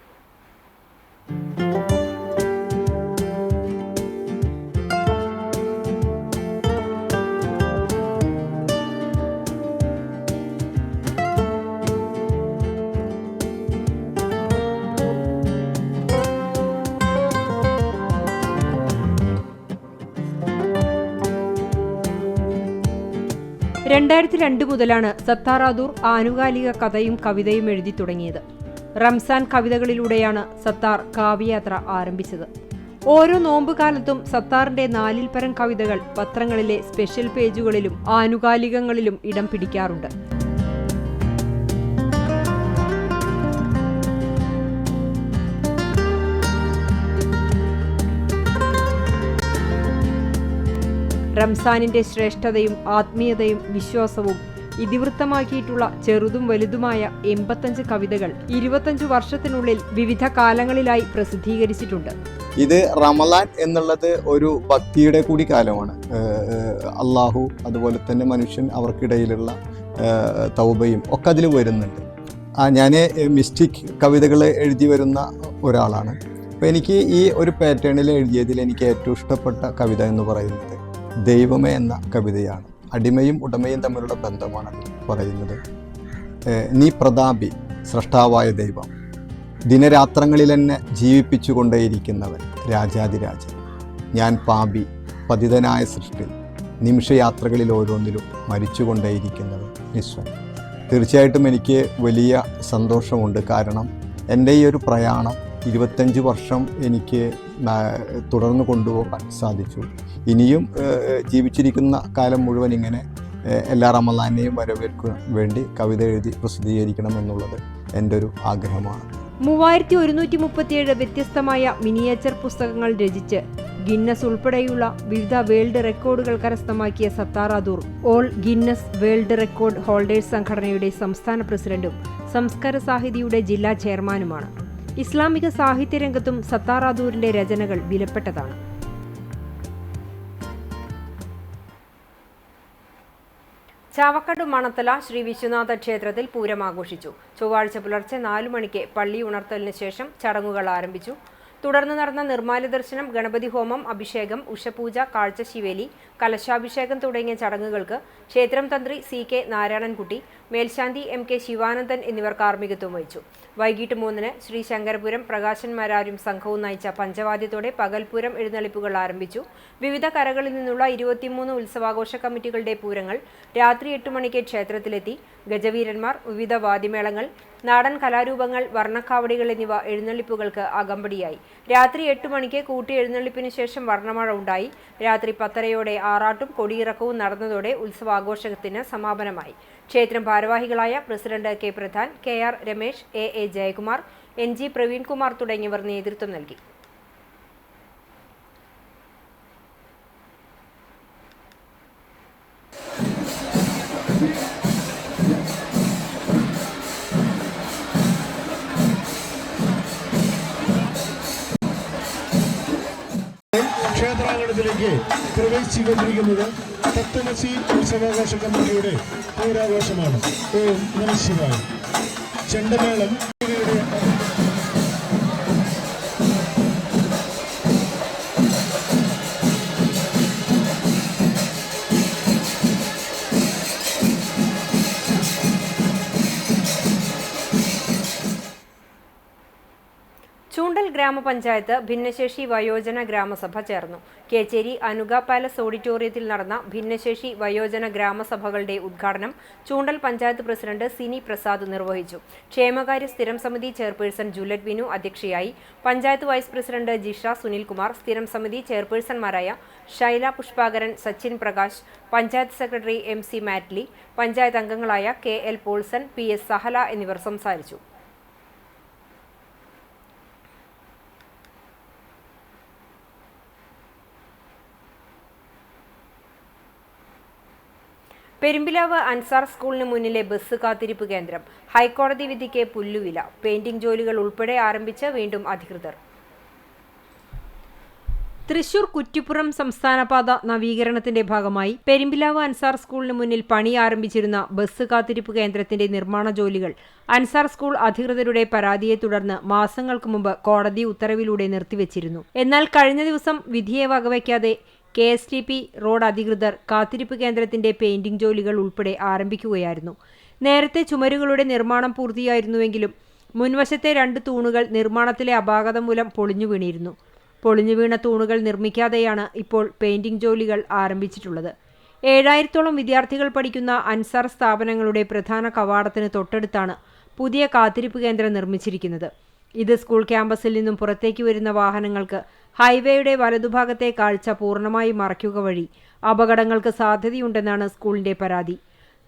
(2002) മുതലാണ് സത്താർ ആദൂർ ആനുകാലിക കഥയും കവിതയും എഴുതി തുടങ്ങിയത്. റംസാൻ കവിതകളിലൂടെയാണ് സത്താർ കാവ്യയാത്ര ആരംഭിച്ചത്. ഓരോ നോമ്പുകാലത്തും സത്താറിന്റെ 4-ൽ പരം കവിതകൾ പത്രങ്ങളിലെ സ്പെഷ്യൽ പേജുകളിലും ആനുകാലികങ്ങളിലും ഇടം പിടിക്കാറുണ്ട്. റംസാനിന്റെ ശ്രേഷ്ഠതയും ആത്മീയതയും വിശ്വാസവും ഇതിവൃത്തമാക്കിയിട്ടുള്ള ചെറുതും വലുതുമായ 85 കവിതകൾ 25 വർഷത്തിനുള്ളിൽ വിവിധ കാലങ്ങളിലായി പ്രസിദ്ധീകരിച്ചിട്ടുണ്ട്. ഇത് റമളാൻ എന്നുള്ളത് ഒരു ഭക്തിയുടെ കൂടി കാലമാണ്. അള്ളാഹു, അതുപോലെ തന്നെ മനുഷ്യൻ, അവർക്കിടയിലുള്ള തൗബയും ഒക്കെ അതിൽ വരുന്നുണ്ട്. ഞാൻ മിസ്റ്റിക് കവിതകൾ എഴുതി വരുന്ന ഒരാളാണ്. അപ്പോൾ എനിക്ക് ഈ ഒരു പാറ്റേണിൽ എഴുതിയതിൽ എനിക്ക് ഏറ്റവും ഇഷ്ടപ്പെട്ട കവിത എന്ന് പറയുന്നത് ദൈവമേ എന്ന കവിതയാണ്. അടിമയും ഉടമയും തമ്മിലുള്ള ബന്ധമാണ് പറയുന്നത്. നീ പ്രതാപി, സ്രഷ്ടാവായ ദൈവം, ദിനരാത്രങ്ങളിൽ എന്നെ ജീവിപ്പിച്ചുകൊണ്ടേയിരിക്കുന്നവൻ, രാജാതിരാജൻ, ഞാൻ പാപി, പതിതനായ സൃഷ്ടി, നിമിഷയാത്രകളിൽ ഓരോന്നിലും മരിച്ചുകൊണ്ടേയിരിക്കുന്നവൻ, നിസ്വൻ. തീർച്ചയായിട്ടും എനിക്ക് വലിയ സന്തോഷമുണ്ട്. കാരണം എൻ്റെ ഈ ഒരു പ്രയാണം 25 വർഷം എനിക്ക് തുടർന്ന് കൊണ്ടുപോകാൻ സാധിച്ചു. ഇനിയും ജീവിച്ചിരിക്കുന്ന കാലം മുഴുവൻ ഇങ്ങനെ എല്ലാ റമളാനെയും വരവേൽക്കാൻ വേണ്ടി കവിത എഴുതി പ്രസിദ്ധീകരിക്കണം എന്നുള്ളത് എൻ്റെ ഒരു ആഗ്രഹമാണ്. 3137 വ്യത്യസ്തമായ മിനിയേച്ചർ പുസ്തകങ്ങൾ രചിച്ച് ഗിന്നസ് ഉൾപ്പെടെയുള്ള വിവിധ വേൾഡ് റെക്കോർഡുകൾ കരസ്ഥമാക്കിയ സത്താറാദൂർ all Guinness world record holders സംഘടനയുടെ സംസ്ഥാന പ്രസിഡന്റും സംസ്കാര സാഹിതിയുടെ ജില്ലാ ചെയർമാനുമാണ്. ഇസ്ലാമിക സാഹിത്യരംഗത്തും സത്താറാദൂരിന്റെ രചനകൾ വിലപ്പെട്ടതാണ്. ചാവക്കാട് മണത്തല ശ്രീ വിശ്വനാഥ ക്ഷേത്രത്തിൽ പൂരം ആഘോഷിച്ചു. ചൊവ്വാഴ്ച പുലർച്ചെ 4 മണിക്ക് പള്ളി ഉണർത്തലിന് ശേഷം ചടങ്ങുകൾ ആരംഭിച്ചു. തുടർന്ന് നടന്ന നിർമ്മാല്യ ദർശനം, ഗണപതി ഹോമം, അഭിഷേകം, ഉഷപൂജ, കാഴ്ചശിവേലി, കലശാഭിഷേകം തുടങ്ങിയ ചടങ്ങുകൾക്ക് ക്ഷേത്രം തന്ത്രി CK നാരായണൻകുട്ടി, മേൽശാന്തി MK ശിവാനന്ദൻ എന്നിവർ കാർമ്മികത്വം വഹിച്ചു. വൈകിട്ട് 3-ന് ശ്രീ ശങ്കരപുരം പ്രകാശന്മാരാരും സംഘവും നയിച്ച പഞ്ചവാദ്യത്തോടെ പകൽപൂരം എഴുന്നള്ളിപ്പുകൾ ആരംഭിച്ചു. വിവിധ കരകളിൽ നിന്നുള്ള 23 ഉത്സവാഘോഷ കമ്മിറ്റികളുടെ പൂരങ്ങൾ രാത്രി 8 മണിക്ക് ക്ഷേത്രത്തിലെത്തി. ഗജവീരന്മാർ, വിവിധ വാദ്യമേളങ്ങൾ, നാടൻ കലാരൂപങ്ങൾ, വർണ്ണക്കാവടികൾ എന്നിവ എഴുന്നള്ളിപ്പുകൾക്ക് അകമ്പടിയായി. രാത്രി 8 മണിക്ക് കൂട്ടി എഴുന്നള്ളിപ്പിന് ശേഷം വർണ്ണമഴ ഉണ്ടായി. രാത്രി 10:30-യോടെ ആറാട്ടും കൊടിയിറക്കവും നടന്നതോടെ ഉത്സവാഘോഷത്തിന് സമാപനമായി. ക്ഷേത്രം ഭാരവാഹികളായ president K Pradhan, KR Ramesh, AA Jayakumar, NG Praveenkumar തുടങ്ങിയവർ നേതൃത്വം നൽകി. ക്ഷേത്രാങ്കണത്തിലേക്ക് പ്രവേശിച്ചുകൊണ്ടിരിക്കുന്നത് തത്വമസി ഉത്സവാഘോഷ കമ്മിറ്റിയുടെ പൂരാഘോഷമാണ്. ഓം നമഃ ശിവായ. ചെണ്ടമേളം ചൂണ്ടൽ ഗ്രാമപഞ്ചായത്ത് ഭിന്നശേഷി വയോജന ഗ്രാമസഭ ചേർന്നു. കേച്ചേരി അനുഗ പാലസ് ഓഡിറ്റോറിയത്തിൽ നടന്ന ഭിന്നശേഷി വയോജന ഗ്രാമസഭകളുടെ ഉദ്ഘാടനം ചൂണ്ടൽ പഞ്ചായത്ത് പ്രസിഡന്റ് സിനി പ്രസാദ് നിർവഹിച്ചു. ക്ഷേമകാര്യ സ്ഥിരം സമിതി ചെയർപേഴ്സൺ ജുലറ്റ് വിനു അധ്യക്ഷയായി. പഞ്ചായത്ത് വൈസ് പ്രസിഡന്റ് ജിഷ സുനിൽകുമാർ, സ്ഥിരം സമിതി ചെയർപേഴ്സൺമാരായ ശൈല പുഷ്പാകരൻ, സച്ചിൻ പ്രകാശ്, പഞ്ചായത്ത് സെക്രട്ടറി MC മാറ്റ്ലി, പഞ്ചായത്ത് അംഗങ്ങളായ KL പോൾസൺ, PS സഹല എന്നിവർ സംസാരിച്ചു. പെരുമ്പിലാവ് അൻസാർ സ്കൂളിന് മുന്നിലെ ബസ് കാത്തിരിപ്പ് കേന്ദ്രം. ഹൈക്കോടതി വിധിക്ക് പുല്ലുവില. പെയിന്റിംഗ് ജോലികൾ ഉൾപ്പെടെ ആരംഭിച്ച് വീണ്ടും അധികൃതർ. തൃശൂർ കുറ്റിപ്പുറം സംസ്ഥാനപാത നവീകരണത്തിന്റെ ഭാഗമായി പെരുമ്പിലാവ് അൻസാർ സ്കൂളിന് മുന്നിൽ പണി ആരംഭിച്ചിരുന്ന ബസ് കാത്തിരിപ്പ് കേന്ദ്രത്തിന്റെ നിർമ്മാണ ജോലികൾ അൻസാർ സ്കൂൾ അധികൃതരുടെ പരാതിയെ തുടർന്ന് മാസങ്ങൾക്ക് മുമ്പ് കോടതി ഉത്തരവിലൂടെ നിർത്തിവെച്ചിരുന്നു. എന്നാൽ കഴിഞ്ഞ ദിവസം വിധിയെ വകവയ്ക്കാതെ KSTP റോഡ് അധികൃതർ കാത്തിരിപ്പ് കേന്ദ്രത്തിന്റെ പെയിന്റിംഗ് ജോലികൾ ഉൾപ്പെടെ ആരംഭിക്കുകയായിരുന്നു. നേരത്തെ ചുമരുകളുടെ നിർമ്മാണം പൂർത്തിയായിരുന്നുവെങ്കിലും മുൻവശത്തെ 2 തൂണുകൾ നിർമ്മാണത്തിലെ അപാകത മൂലം പൊളിഞ്ഞു വീണിരുന്നു. പൊളിഞ്ഞു വീണ തൂണുകൾ നിർമ്മിക്കാതെയാണ് ഇപ്പോൾ പെയിന്റിംഗ് ജോലികൾ ആരംഭിച്ചിട്ടുള്ളത്. 7000-ഓളം വിദ്യാർത്ഥികൾ പഠിക്കുന്ന അൻസാർ സ്ഥാപനങ്ങളുടെ പ്രധാന കവാടത്തിന് തൊട്ടടുത്താണ് പുതിയ കാത്തിരിപ്പ് കേന്ദ്രം നിർമ്മിച്ചിരിക്കുന്നത്. ഇത് സ്കൂൾ ക്യാമ്പസിൽ നിന്നും പുറത്തേക്ക് വരുന്ന വാഹനങ്ങൾക്ക് ഹൈവേയുടെ വലതുഭാഗത്തെ കാഴ്ച പൂർണ്ണമായി മറയ്ക്കുക വഴി അപകടങ്ങൾക്ക് സാധ്യതയുണ്ടെന്നാണ് സ്കൂളിന്റെ പരാതി.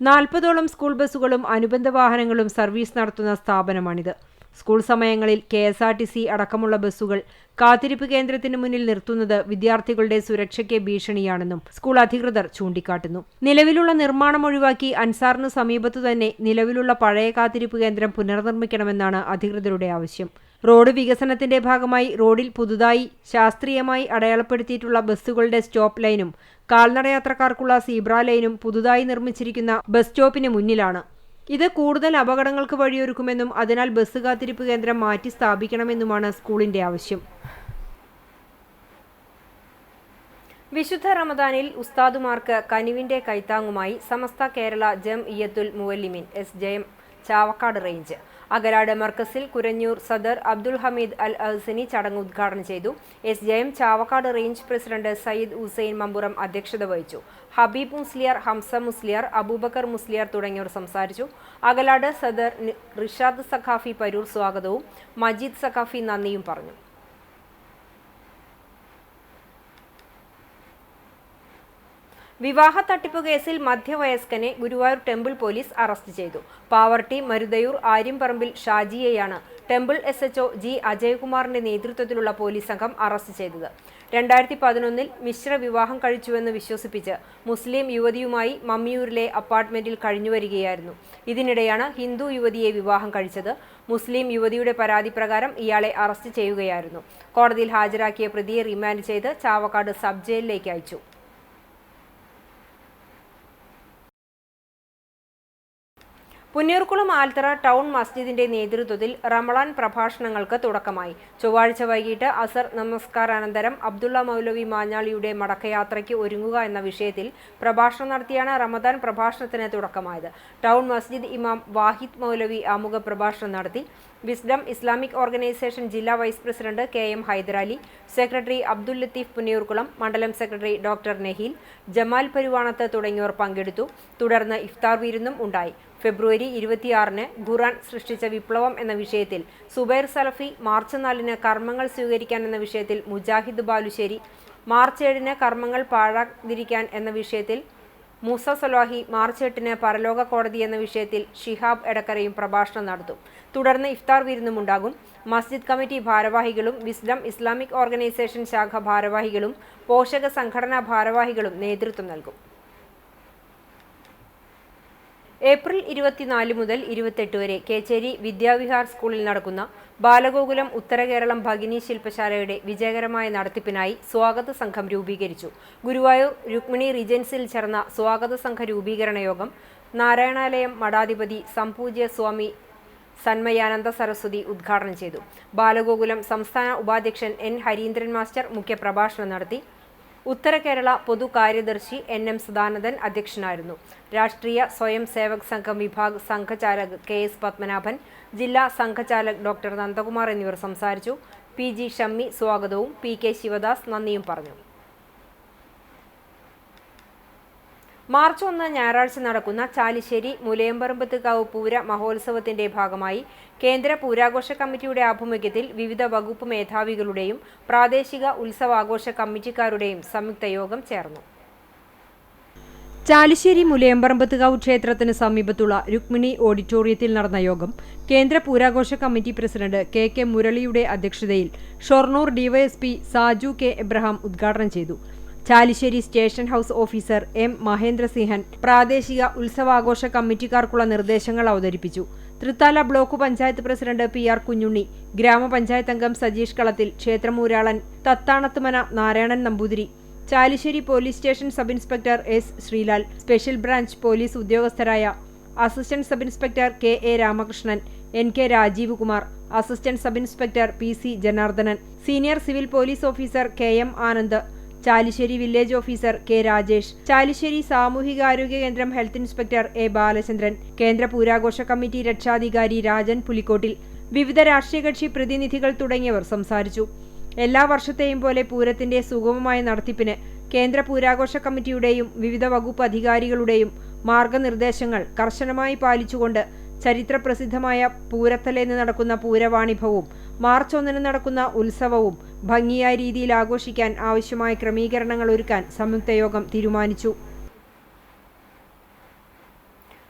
40ഓളം സ്കൂൾ ബസ്സുകളും അനുബന്ധ വാഹനങ്ങളും സർവീസ് നടത്തുന്ന സ്ഥാപനമാണിത്. സ്കൂൾ സമയങ്ങളിൽ KSRTC അടക്കമുള്ള ബസ്സുകൾ കാത്തിരിപ്പ് കേന്ദ്രത്തിന് മുന്നിൽ നിർത്തുന്നത് വിദ്യാർത്ഥികളുടെ സുരക്ഷയ്ക്ക് ഭീഷണിയാണെന്നും സ്കൂൾ അധികൃതർ ചൂണ്ടിക്കാട്ടുന്നു. നിലവിലുള്ള നിർമ്മാണം ഒഴിവാക്കി അൻസാറിന് സമീപത്തു തന്നെ നിലവിലുള്ള പഴയ കാത്തിരിപ്പ് കേന്ദ്രം പുനർനിർമ്മിക്കണമെന്നാണ് അധികൃതരുടെ ആവശ്യം. റോഡ് വികസനത്തിന്റെ ഭാഗമായി റോഡിൽ പുതുതായി ശാസ്ത്രീയമായി അടയാളപ്പെടുത്തിയിട്ടുള്ള ബസ്സുകളുടെ സ്റ്റോപ്പ് ലൈനും കാൽനടയാത്രക്കാർക്കുള്ള സീബ്ര ലൈനും പുതുതായി നിർമ്മിച്ചിരിക്കുന്ന ബസ് സ്റ്റോപ്പിന് മുന്നിലാണ്. ഇത് കൂടുതൽ അപകടങ്ങൾക്ക് വഴിയൊരുക്കുമെന്നും അതിനാൽ ബസ് കാത്തിരിപ്പ് കേന്ദ്രം മാറ്റി സ്ഥാപിക്കണമെന്നുമാണ് സ്കൂളിന്റെ ആവശ്യം. വിശുദ്ധ റമദാനിൽ ഉസ്താദുമാർക്ക് കനിവിന്റെ കൈത്താങ്ങുമായി സമസ്ത കേരള ജംഇയ്യത്തുൽ മുവല്ലിമീൻ SJM ചാവക്കാട് റേഞ്ച്. അകലാട് മർക്കസിൽ കുരഞ്ഞൂർ സദർ അബ്ദുൽ ഹമീദ് അൽ അഹ്സനി ചടങ്ങ് ഉദ്ഘാടനം ചെയ്തു. SJM Chavakkad range president Sayyid Hussain Mampuram അധ്യക്ഷത വഹിച്ചു. ഹബീബ് മുസ്ലിയാർ, ഹംസ മുസ്ലിയാർ, അബൂബക്കർ മുസ്ലിയാർ തുടങ്ങിയവർ സംസാരിച്ചു. അകലാട് സദർ റിഷാദ് സഖാഫി പരൂർ സ്വാഗതവും മജീദ് സഖാഫി നന്ദിയും പറഞ്ഞു. വിവാഹ തട്ടിപ്പ് കേസിൽ മധ്യവയസ്കനെ ഗുരുവായൂർ ടെമ്പിൾ പോലീസ് അറസ്റ്റ് ചെയ്തു. പാവർട്ടി മരുതയൂർ ആര്യംപറമ്പിൽ ഷാജിയെയാണ് ടെമ്പിൾ SHO G അജയകുമാറിന്റെ നേതൃത്വത്തിലുള്ള പോലീസ് സംഘം അറസ്റ്റ് ചെയ്തത്. 2011 മിശ്ര വിവാഹം കഴിച്ചുവെന്ന് വിശ്വസിപ്പിച്ച് മുസ്ലിം യുവതിയുമായി മമ്മിയൂരിലെ അപ്പാർട്ട്മെന്റിൽ കഴിഞ്ഞുവരികയായിരുന്നു. ഇതിനിടെയാണ് ഹിന്ദു യുവതിയെ വിവാഹം കഴിച്ചത്. മുസ്ലിം യുവതിയുടെ പരാതി പ്രകാരം ഇയാളെ അറസ്റ്റ് ചെയ്യുകയായിരുന്നു. കോടതിയിൽ ഹാജരാക്കിയ പ്രതിയെ റിമാൻഡ് ചെയ്ത് ചാവക്കാട് സബ് ജയിലിലേക്ക് അയച്ചു. പുന്നയൂർക്കുളം ആൽത്തറ ടൗൺ മസ്ജിദിന്റെ നേതൃത്വത്തിൽ റമളാൻ പ്രഭാഷണങ്ങൾക്ക് തുടക്കമായി. ചൊവ്വാഴ്ച വൈകിട്ട് അസർ നമസ്കാരാനന്തരം അബ്ദുള്ള മൗലവി മാഞ്ഞാളിയുടെ മടക്കയാത്രയ്ക്ക് ഒരുങ്ങുക എന്ന വിഷയത്തിൽ പ്രഭാഷണം നടത്തിയാണ് റമദാൻ പ്രഭാഷണത്തിന് തുടക്കമായത്. ടൗൺ മസ്ജിദ് ഇമാം വാഹിദ് മൗലവി ആമുഖ പ്രഭാഷണം നടത്തി. വിസ്ഡം ഇസ്ലാമിക് ഓർഗനൈസേഷൻ ജില്ലാ vice president KM Hyderali, secretary Abdul Latheef Punnayurkulam, മണ്ഡലം സെക്രട്ടറി ഡോക്ടർ നഹീൽ, ജമാൽ പരുവാണത്ത് തുടങ്ങിയവർ പങ്കെടുത്തു. തുടർന്ന് ഇഫ്താർ വിരുന്നും ഉണ്ടായി. ഫെബ്രുവരി 26-ന് ഖുർആൻ സൃഷ്ടിച്ച വിപ്ലവം എന്ന വിഷയത്തിൽ സുബൈർ സലഫി, മാർച്ച് 4-ന് കർമ്മങ്ങൾ സ്വീകരിക്കാൻ എന്ന വിഷയത്തിൽ മുജാഹിദ് ബാലുശ്ശേരി, മാർച്ച് 7-ന് കർമ്മങ്ങൾ പാഴാതിരിക്കാൻ എന്ന വിഷയത്തിൽ മൂസ സലാഹി, മാർച്ച് 8-ന് പരലോക കോടതി എന്ന വിഷയത്തിൽ ഷിഹാബ് എടക്കരയും പ്രഭാഷണം നടത്തും. തുടർന്ന് ഇഫ്താർ വിരുന്നും ഉണ്ടാകും. മസ്ജിദ് കമ്മിറ്റി ഭാരവാഹികളും വിസ്ഡം ഇസ്ലാമിക് ഓർഗനൈസേഷൻ ശാഖ ഭാരവാഹികളും പോഷക സംഘടനാ ഭാരവാഹികളും നേതൃത്വം നൽകും. ഏപ്രിൽ 24 മുതൽ 28 വരെ കേച്ചേരി വിദ്യാവിഹാർ സ്കൂളിൽ നടക്കുന്ന ബാലഗോകുലം ഉത്തരകേരളം ഭഗിനി ശില്പശാലയുടെ വിജയകരമായ നടത്തിപ്പിനായി സ്വാഗത സംഘം രൂപീകരിച്ചു. ഗുരുവായൂർ രുക്മിണി റിജൻസിൽ ചേർന്ന സ്വാഗത സംഘ രൂപീകരണ യോഗം നാരായണാലയം മഠാധിപതി സംപൂജ്യ സ്വാമി സന്മയാനന്ദ സരസ്വതി ഉദ്ഘാടനം ചെയ്തു. ബാലഗോകുലം സംസ്ഥാന ഉപാധ്യക്ഷൻ N ഹരീന്ദ്രൻ മാസ്റ്റർ മുഖ്യപ്രഭാഷണം നടത്തി. ഉത്തര കേരള പൊതു കാര്യദർശി NM സദാനന്ദൻ അധ്യക്ഷനായിരുന്നു. രാഷ്ട്രീയ സ്വയം സേവക് സംഘം വിഭാഗ് സംഘചാലക് KS പത്മനാഭൻ, ജില്ലാ സംഘചാലക് ഡോക്ടർ നന്ദകുമാർ എന്നിവർ സംസാരിച്ചു. PG ഷമ്മി സ്വാഗതവും PK ശിവദാസ് നന്ദിയും പറഞ്ഞു. മാർച്ച് 1 ഞായറാഴ്ച നടക്കുന്ന ചാലിശ്ശേരി മുലയമ്പറമ്പത്തുകാവ് പൂര മഹോത്സവത്തിന്റെ ഭാഗമായി കേന്ദ്ര പൂരാഘോഷ കമ്മിറ്റിയുടെ ആഭിമുഖ്യത്തിൽ വിവിധ വകുപ്പ് മേധാവികളുടെയും പ്രാദേശിക ഉത്സവാഘോഷ കമ്മിറ്റിക്കാരുടെയും സംയുക്ത യോഗം ചേർന്നു. ചാലിശ്ശേരി മുലയമ്പറമ്പത്തുകാവ് ക്ഷേത്രത്തിന് സമീപത്തുള്ള രുക്മിണി ഓഡിറ്റോറിയത്തിൽ നടന്ന യോഗം കേന്ദ്ര പൂരാഘോഷ കമ്മിറ്റി പ്രസിഡന്റ് KK മുരളിയുടെ അധ്യക്ഷതയിൽ Shoranur DYSP Saju K Abraham ഉദ്ഘാടനം ചെയ്തു. Chalissery station house officer M Mahendrasimhan പ്രാദേശിക ഉത്സവാഘോഷ കമ്മിറ്റിക്കാർക്കുള്ള നിർദ്ദേശങ്ങൾ അവതരിപ്പിച്ചു. Thrithala block panchayat president PR Kunjunni, ഗ്രാമപഞ്ചായത്ത് അംഗം സജീഷ് കളത്തിൽ, ക്ഷേത്രമൂരാളൻ Thathanathumana Narayanan Namboothiri, Chalissery police station sub inspector S Sreelal, special branch police ഉദ്യോഗസ്ഥരായ assistant sub inspector KA Ramakrishnan, NK Rajeev Kumar, assistant sub inspector PC Janardhanan, senior civil police officer KM Anand, Chalissery village officer K Rajesh, Chalissery സാമൂഹികാരോഗ്യ കേന്ദ്രം ഹെൽത്ത് ഇൻസ്പെക്ടർ A ബാലചന്ദ്രൻ, കേന്ദ്ര പൂരാഘോഷ committee രക്ഷാധികാരി രാജൻ പുലിക്കോട്ടിൽ, വിവിധ രാഷ്ട്രീയ കക്ഷി പ്രതിനിധികൾ തുടങ്ങിയവർ സംസാരിച്ചു. എല്ലാ വർഷത്തെയും പോലെ പൂരത്തിന്റെ സുഗമമായ നടത്തിപ്പിന് കേന്ദ്ര പൂരാഘോഷ കമ്മിറ്റിയുടെയും വിവിധ വകുപ്പ് അധികാരികളുടെയും മാർഗനിർദ്ദേശങ്ങൾ കർശനമായി പാലിച്ചുകൊണ്ട് ചരിത്രപ്രസിദ്ധമായ പൂരത്തലേന്ന് നടക്കുന്ന പൂരവാണിഭവും മാർച്ച് 1-ന് നടക്കുന്ന ഉത്സവവും ഭംഗിയായ രീതിയിൽ ആഘോഷിക്കാൻ ആവശ്യമായ ക്രമീകരണങ്ങൾ ഒരുക്കാൻ സംയുക്ത യോഗം തീരുമാനിച്ചു.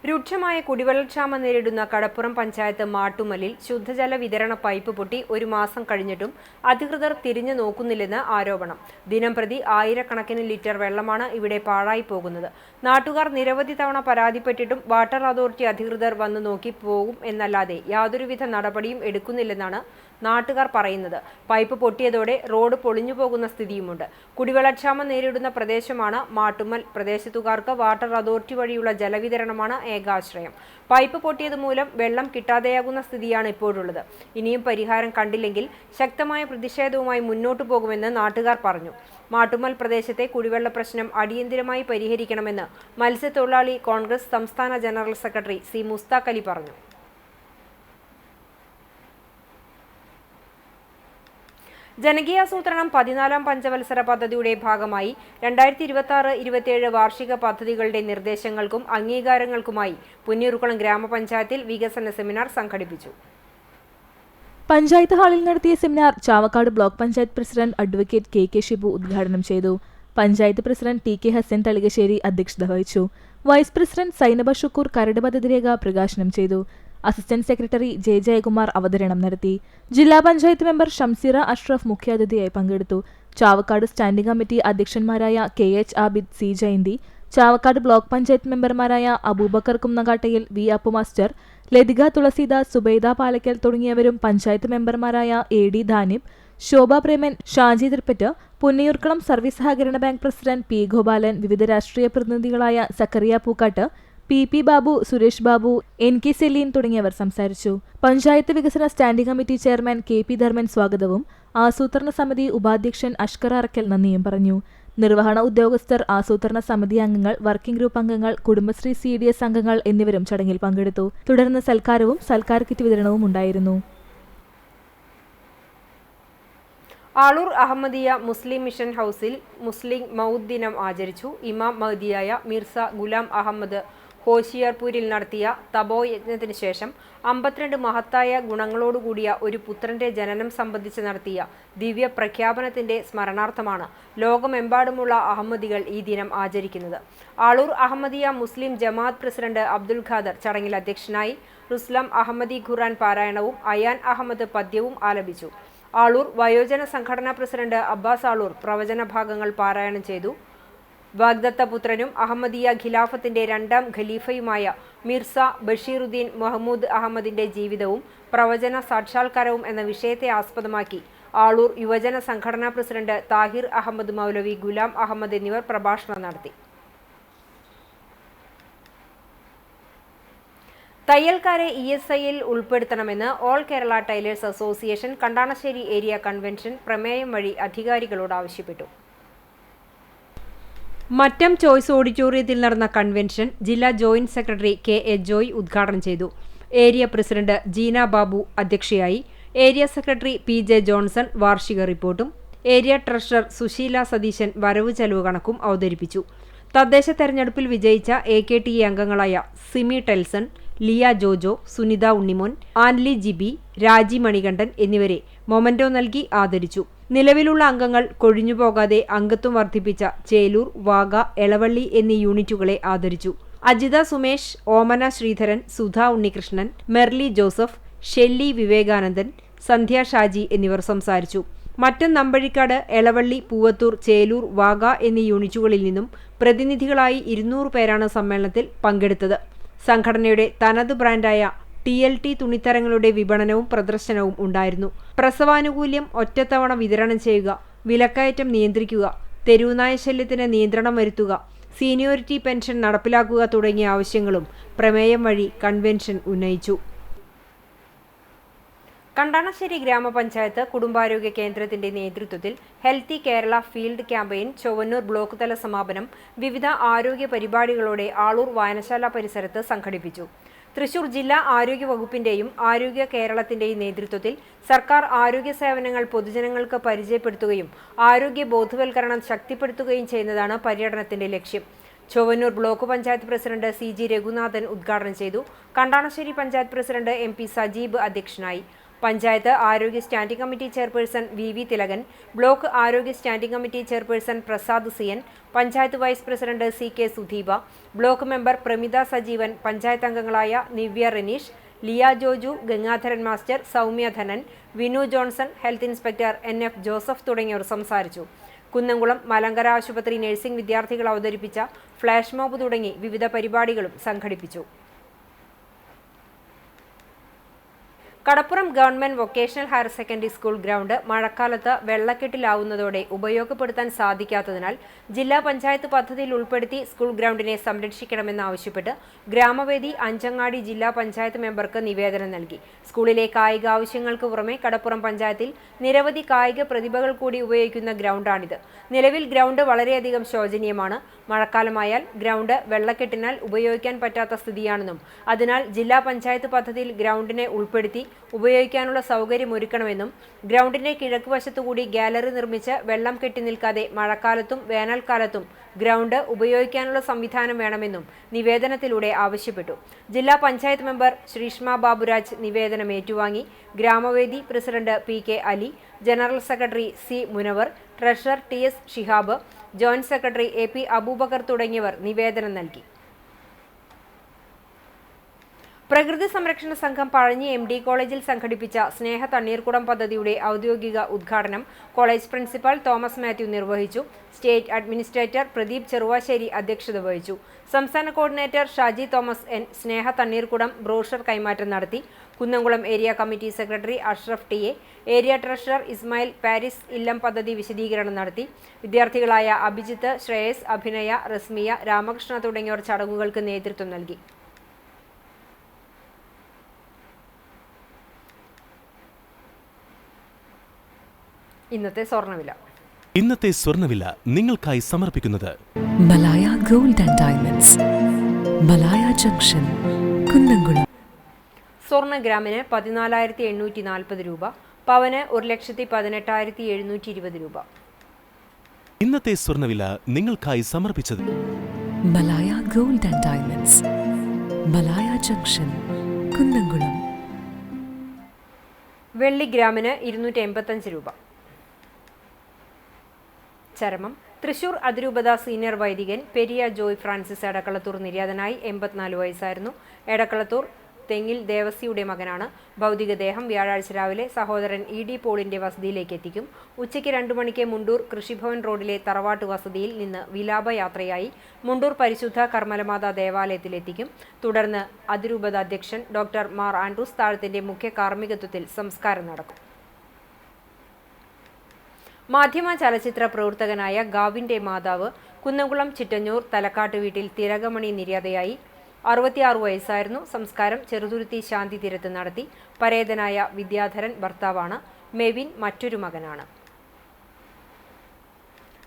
രൂക്ഷമായ കുടിവെള്ളക്ഷാമം നേരിടുന്ന കടപ്പുറം പഞ്ചായത്ത് മാട്ടുമലിൽ ശുദ്ധജല വിതരണ പൈപ്പ് പൊട്ടി 1 മാസം കഴിഞ്ഞിട്ടും അധികൃതർ തിരിഞ്ഞു നോക്കുന്നില്ലെന്ന് ആരോപണം. ദിനംപ്രതി ആയിരക്കണക്കിന് ലിറ്റർ വെള്ളമാണ് ഇവിടെ പാഴായി പോകുന്നത്. നാട്ടുകാർ നിരവധി തവണ പരാതിപ്പെട്ടിട്ടും വാട്ടർ അതോറിറ്റി അധികൃതർ വന്നു നോക്കി പോകും എന്നല്ലാതെ യാതൊരുവിധ നടപടിയും എടുക്കുന്നില്ലെന്നാണ് നാട്ടുകാർ പറയുന്നത്. പൈപ്പ് പൊട്ടിയതോടെ റോഡ് പൊളിഞ്ഞു പോകുന്ന സ്ഥിതിയുമുണ്ട്. കുടിവെള്ളക്ഷാമം നേരിടുന്ന പ്രദേശമാണ് മാട്ടുമൽ. പ്രദേശത്തുകാർക്ക് വാട്ടർ അതോറിറ്റി വഴിയുള്ള ജലവിതരണമാണ് ഏകാശ്രയം. പൈപ്പ് പൊട്ടിയത് മൂലം വെള്ളം കിട്ടാതെയാകുന്ന സ്ഥിതിയാണ് ഇപ്പോഴുള്ളത്. ഇനിയും പരിഹാരം കണ്ടില്ലെങ്കിൽ ശക്തമായ പ്രതിഷേധവുമായി മുന്നോട്ടു പോകുമെന്ന് നാട്ടുകാർ പറഞ്ഞു. മാട്ടുമൽ പ്രദേശത്തെ കുടിവെള്ള പ്രശ്നം അടിയന്തിരമായി പരിഹരിക്കണമെന്ന് മത്സ്യത്തൊഴിലാളി കോൺഗ്രസ് സംസ്ഥാന general secretary C Mushtaq Ali പറഞ്ഞു. ജനകീയാസൂത്രണം 14ാം പഞ്ചവത്സര പദ്ധതിയുടെ ഭാഗമായി 2026-27 വാർഷിക പദ്ധതികളുടെ നിർദ്ദേശങ്ങൾക്കും അംഗീകാരങ്ങൾക്കുമായി പുന്നയൂർക്കുളം ഗ്രാമപഞ്ചായത്തിൽ വികസന സെമിനാർ സംഘടിപ്പിച്ചു. പഞ്ചായത്ത് ഹാളിൽ നടത്തിയ seminar Chavakkad block panchayat president advocate K Shibu ഉദ്ഘാടനം ചെയ്തു. Panchayat president T K Hassan Thalikassery അധ്യക്ഷത വഹിച്ചു. വൈസ് പ്രസിഡന്റ് സൈനബ ഷുക്കൂർ കരട് പദ്ധതി രേഖ പ്രകാശനം ചെയ്തു. അസിസ്റ്റന്റ് സെക്രട്ടറി ജെ ജയകുമാർ അവതരണം നടത്തി. ജില്ലാ പഞ്ചായത്ത് മെമ്പർ ഷംസീറ അഷ്റഫ് മുഖ്യാതിഥിയായി പങ്കെടുത്തു. ചാവക്കാട് സ്റ്റാൻഡിംഗ് കമ്മിറ്റി അധ്യക്ഷന്മാരായ KH Abid, C Jayanthi, Chavakkad block panchayat മെമ്പർമാരായ അബൂബക്കർ കുന്നകാട്ടയിൽ, വി അപ്പു മാസ്റ്റർ, ലതിക തുളസീദാസ്, സുബൈദ പാലക്കൽ തുടങ്ങിയവരും പഞ്ചായത്ത് മെമ്പർമാരായ AD ധാനിബ്, ശോഭ പ്രേമൻ, ഷാജി തൃപ്പറ്റ്, പുന്നയൂർക്കുളം സർവീസ് സഹകരണ ബാങ്ക് പ്രസിഡന്റ് P ഗോപാലൻ, വിവിധ രാഷ്ട്രീയ പ്രതിനിധികളായ Sakkariya Pookkatt, PP Babu, Suresh Babu, NK Celine തുടങ്ങിയവർ സംസാരിച്ചു. പഞ്ചായത്ത് വികസന standing committee chairman KP Dharman സ്വാഗതവും ആസൂത്രണ സമിതി ഉപാധ്യക്ഷൻ അഷ്കർ അറക്കൽ നന്ദിയും പറഞ്ഞു. നിർവഹണ ഉദ്യോഗസ്ഥർ, ആസൂത്രണ സമിതി അംഗങ്ങൾ, വർക്കിംഗ് ഗ്രൂപ്പ് അംഗങ്ങൾ, കുടുംബശ്രീ CDS അംഗങ്ങൾ എന്നിവരും ചടങ്ങിൽ പങ്കെടുത്തു. തുടർന്ന് സൽക്കാരവും സൽക്കാര കിറ്റ് വിതരണവും ഉണ്ടായിരുന്നു. ആളൂർ അഹമ്മദിയ മുസ്ലിം മിഷൻ ഹൗസിൽ മുസ്ലിം മൗദ് ദിനം ആചരിച്ചു. ഇമാം മഹദിയായ മിർസ ഗുലാം അഹമ്മദ് ഹോഷിയാർപൂരിൽ നടത്തിയ തപോയജ്ഞത്തിന് ശേഷം 52 മഹത്തായ ഗുണങ്ങളോടുകൂടിയ ഒരു പുത്രന്റെ ജനനം സംബന്ധിച്ച് നടത്തിയ ദിവ്യ പ്രഖ്യാപനത്തിന്റെ സ്മരണാർത്ഥമാണ് ലോകമെമ്പാടുമുള്ള അഹമ്മദികൾ ഈ ദിനം ആചരിക്കുന്നത്. ആളൂർ അഹമ്മദിയ മുസ്ലിം ജമാഅത്ത് പ്രസിഡന്റ് അബ്ദുൽ ഖാദർ ചടങ്ങിൽ അധ്യക്ഷനായി. റുസ്ലം അഹമ്മദി ഖുർആൻ പാരായണവും അയാൻ അഹമ്മദ് പദ്യവും ആലപിച്ചു. ആളൂർ വയോജന സംഘടനാ പ്രസിഡന്റ് അബ്ബാസ് ആളൂർ പ്രവചന ഭാഗങ്ങൾ പാരായണം ചെയ്തു. വാഗ്ദത്തപുത്രനും അഹമ്മദിയ ഖിലാഫത്തിന്റെ 2ാം ഖലീഫയുമായ മിർസ ബഷീറുദ്ദീൻ മുഹമ്മൂദ് അഹമ്മദിന്റെ ജീവിതവും പ്രവചന സാക്ഷാത്കാരവും എന്ന വിഷയത്തെ ആസ്പദമാക്കി ആളൂർ യുവജന സംഘടനാ പ്രസിഡന്റ് താഹിർ അഹമ്മദ് മൗലവി, ഗുലാം അഹമ്മദ് എന്നിവർ പ്രഭാഷണം നടത്തി. തയ്യൽക്കാരെ ESIയിൽ ഉൾപ്പെടുത്തണമെന്ന് all Kerala tailors association Kandanassery area convention പ്രമേയം വഴി അധികാരികളോട് ആവശ്യപ്പെട്ടു. മറ്റം ചോയ്സ് ഓഡിറ്റോറിയത്തിൽ നടന്ന കൺവെൻഷൻ ജില്ലാ ജോയിന്റ് സെക്രട്ടറി KA ജോയ് ഉദ്ഘാടനം ചെയ്തു. ഏരിയ പ്രസിഡന്റ് ജീന ബാബു അധ്യക്ഷയായി. ഏരിയ സെക്രട്ടറി PJ ജോൺസൺ വാർഷിക റിപ്പോർട്ടും ഏരിയ ട്രഷറർ സുശീല സതീശൻ വരവ് ചെലവ് കണക്കും അവതരിപ്പിച്ചു. തദ്ദേശ തെരഞ്ഞെടുപ്പിൽ വിജയിച്ച AKTE അംഗങ്ങളായ സിമി ടെൽസൺ, ലിയ ജോജോ, സുനിത ഉണ്ണിമോൻ, ആൻലി ജിബി, രാജി മണികണ്ഠൻ എന്നിവരെ മൊമന്റോ നൽകി ആദരിച്ചു. നിലവിലുള്ള അംഗങ്ങൾ കൊഴിഞ്ഞുപോകാതെ അംഗത്വം വർദ്ധിപ്പിച്ച ചേലൂർ, വാഗ, എളവള്ളി എന്നീ യൂണിറ്റുകളെ ആദരിച്ചു. അജിത സുമേഷ്, ഓമന ശ്രീധരൻ, സുധ ഉണ്ണികൃഷ്ണൻ, മെർലി ജോസഫ്, ഷെല്ലി വിവേകാനന്ദൻ, സന്ധ്യ ഷാജി എന്നിവർ സംസാരിച്ചു. മറ്റം നമ്പഴിക്കാട്, എളവള്ളി, പൂവത്തൂർ, ചേലൂർ, വാഗ എന്നീ യൂണിറ്റുകളിൽ നിന്നും പ്രതിനിധികളായി 200 പേരാണ് സമ്മേളനത്തിൽ പങ്കെടുത്തത്. സംഘടനയുടെ തനത് ബ്രാൻഡായ TLT തുണിത്തരങ്ങളുടെ വിപണനവും പ്രദർശനവും ഉണ്ടായിരുന്നു. പ്രസവാനുകൂല്യം ഒറ്റത്തവണ വിതരണം ചെയ്യുക, വിലക്കയറ്റം നിയന്ത്രിക്കുക, തെരുവുനായ ശല്യത്തിന് നിയന്ത്രണം വരുത്തുക, സീനിയോറിറ്റി പെൻഷൻ നടപ്പിലാക്കുക തുടങ്ങിയ ആവശ്യങ്ങളും പ്രമേയം വഴി കൺവെൻഷൻ ഉന്നയിച്ചു. കണ്ടാണശ്ശേരി ഗ്രാമപഞ്ചായത്ത് കുടുംബാരോഗ്യ കേന്ദ്രത്തിന്റെ നേതൃത്വത്തിൽ healthy Kerala field campaign Chowwannur block തല സമാപനം വിവിധ ആരോഗ്യ പരിപാടികളോടെ ആളൂർ വായനശാല പരിസരത്ത് സംഘടിപ്പിച്ചു. തൃശൂർ ജില്ലാ ആരോഗ്യ വകുപ്പിന്റെയും ആരോഗ്യ കേരളത്തിന്റെയും നേതൃത്വത്തിൽ സർക്കാർ ആരോഗ്യ സേവനങ്ങൾ പൊതുജനങ്ങൾക്ക് പരിചയപ്പെടുത്തുകയും ആരോഗ്യ ബോധവൽക്കരണം ശക്തിപ്പെടുത്തുകയും ചെയ്യുന്നതാണ് പര്യടനത്തിന്റെ ലക്ഷ്യം. Chowwannur block panchayat president CG Raghunathan ഉദ്ഘാടനം ചെയ്തു. കണ്ടാണശ്ശേരി പഞ്ചായത്ത് പ്രസിഡന്റ് MP സജീബ് അധ്യക്ഷനായി. പഞ്ചായത്ത് ആരോഗ്യ standing committee chairperson VV Thilakan, block ആരോഗ്യ standing committee chairperson Prasad CN, panchayat vice president CK Sudheeba, block member Pramitha Sajeevan, panchayat അംഗങ്ങളായ Nivya Raneesh, Liya Joju, Gangadharan master, Soumya Dhanan, Vinu Johnson, health inspector NF Joseph തുടങ്ങിയവർ സംസാരിച്ചു. കുന്നംകുളം മലങ്കര ആശുപത്രി നഴ്സിംഗ് വിദ്യാർത്ഥികൾ അവതരിപ്പിച്ച ഫ്ലാഷ് മോബ് തുടങ്ങി വിവിധ പരിപാടികളും സംഘടിപ്പിച്ചു. Kadappuram government vocational higher secondary school ground മഴക്കാലത്ത് വെള്ളക്കെട്ടിലാവുന്നതോടെ ഉപയോഗപ്പെടുത്താൻ സാധിക്കാത്തതിനാൽ ജില്ലാ പഞ്ചായത്ത് പദ്ധതിയിൽ ഉൾപ്പെടുത്തി സ്കൂൾ ഗ്രൗണ്ടിനെ സംരക്ഷിക്കണമെന്നാവശ്യപ്പെട്ട് ഗ്രാമവേദി അഞ്ചങ്ങാടി ജില്ലാ പഞ്ചായത്ത് മെമ്പർക്ക് നിവേദനം നൽകി. സ്കൂളിലെ കായിക ആവശ്യങ്ങൾക്ക് പുറമെ കടപ്പുറം പഞ്ചായത്തിൽ നിരവധി കായിക പ്രതിഭകൾ കൂടി ഉപയോഗിക്കുന്ന ഗ്രൗണ്ടാണിത്. നിലവിൽ ഗ്രൗണ്ട് വളരെയധികം ശോചനീയമാണ്. മഴക്കാലമായാൽ ഗ്രൗണ്ട് വെള്ളക്കെട്ടിനാൽ ഉപയോഗിക്കാൻ പറ്റാത്ത സ്ഥിതിയാണെന്നും അതിനാൽ ജില്ലാ പഞ്ചായത്ത് പദ്ധതിയിൽ ഗ്രൗണ്ടിനെ ഉൾപ്പെടുത്തി ഉപയോഗിക്കാനുള്ള സൗകര്യം ഒരുക്കണമെന്നും ഗ്രൗണ്ടിന്റെ കിഴക്കുവശത്തുകൂടി ഗാലറി നിർമ്മിച്ച് വെള്ളം കെട്ടി നിൽക്കാതെ മഴക്കാലത്തും വേനൽക്കാലത്തും ഗ്രൗണ്ട് ഉപയോഗിക്കാനുള്ള സംവിധാനം വേണമെന്നും നിവേദനത്തിലൂടെ ആവശ്യപ്പെട്ടു. ജില്ലാ പഞ്ചായത്ത് മെമ്പർ ശ്രീഷ്മ ബാബുരാജ് നിവേദനം ഏറ്റുവാങ്ങി. Gramavedi president PK Ali, general secretary C Munavar, treasurer TS Shihab, joint secretary AP Abubakar തുടങ്ങിയവർ നിവേദനം നൽകി. പ്രകൃതി സംരക്ഷണ സംഘം പഴഞ്ഞി MD കോളേജിൽ സംഘടിപ്പിച്ച സ്നേഹ തണ്ണീർക്കുടം പദ്ധതിയുടെ ഔദ്യോഗിക ഉദ്ഘാടനം കോളേജ് പ്രിൻസിപ്പൽ തോമസ് മാത്യു നിർവഹിച്ചു. സ്റ്റേറ്റ് അഡ്മിനിസ്ട്രേറ്റർ പ്രദീപ് ചെറുവാശ്ശേരി അധ്യക്ഷത വഹിച്ചു. സംസ്ഥാന കോർഡിനേറ്റർ ഷാജി തോമസ് N സ്നേഹ തണ്ണീർക്കുടം ബ്രോഷർ കൈമാറ്റം നടത്തി. Kunnamkulam area committee secretary Ashraf TA, area treasurer Ismail Paris ഇല്ലം പദ്ധതി വിശദീകരണം നടത്തി. വിദ്യാർത്ഥികളായ അഭിജിത്ത്, ശ്രേയസ്, അഭിനയ, റസ്മിയ, രാമകൃഷ്ണ തുടങ്ങിയവർ ചടങ്ങുകൾക്ക് നേതൃത്വം നൽകി. ഇന്നത്തെ സ്വർണ്ണവില നിങ്ങൾക്കായി സമർപ്പിക്കുന്നത് Malaya gold and diamonds, Malaya junction, Kunnamkulam. സ്വർണ്ണ ഗ്രാമിന് 14,840 രൂപ, പവന് 1,18,720 രൂപ. ഇന്നത്തെ സ്വർണ്ണവില നിങ്ങൾക്കായി സമർപ്പിച്ചത് Malaya gold and diamonds, Malaya junction, Kunnamkulam. വെള്ളി ഗ്രാമിന് 285 രൂപ. ചരമം. തൃശൂർ അതിരൂപത സീനിയർ വൈദികൻ പെരിയ ജോയ് ഫ്രാൻസിസ് എടക്കളത്തൂർ നിര്യാതനായി. 84 വയസ്സായിരുന്നു. എടക്കളത്തൂർ തെങ്ങിൽ ദേവസിയുടെ മകനാണ്. ഭൗതികദേഹം വ്യാഴാഴ്ച രാവിലെ സഹോദരൻ ED പോളിന്റെ വസതിയിലേക്ക് എത്തിക്കും. ഉച്ചയ്ക്ക് 2 മണിക്ക് മുണ്ടൂർ കൃഷിഭവൻ റോഡിലെ തറവാട്ട് വസതിയിൽ നിന്ന് വിലാപയാത്രയായി മുണ്ടൂർ പരിശുദ്ധ കർമ്മലമാതാ ദേവാലയത്തിലെത്തിക്കും. തുടർന്ന് അതിരൂപത അധ്യക്ഷൻ ഡോക്ടർ മാർ ആൻഡ്രൂസ് താഴത്തിന്റെ മുഖ്യ കാർമ്മികത്വത്തിൽ സംസ്കാരം നടക്കും. മാധ്യമ ചലച്ചിത്ര പ്രവർത്തകനായ ഗാവിന്റെ മാതാവ് കുന്നംകുളം ചിറ്റഞ്ഞൂർ തലക്കാട്ട് വീട്ടിൽ തിലകമണി നിര്യാതയായി. 66 വയസ്സായിരുന്നു. സംസ്കാരം ചെറുതുരുത്തി ശാന്തി തീരത്ത് നടത്തി. പരേതനായ വിദ്യാധരൻ ഭർത്താവാണ്. മെവിൻ മറ്റൊരു മകനാണ്.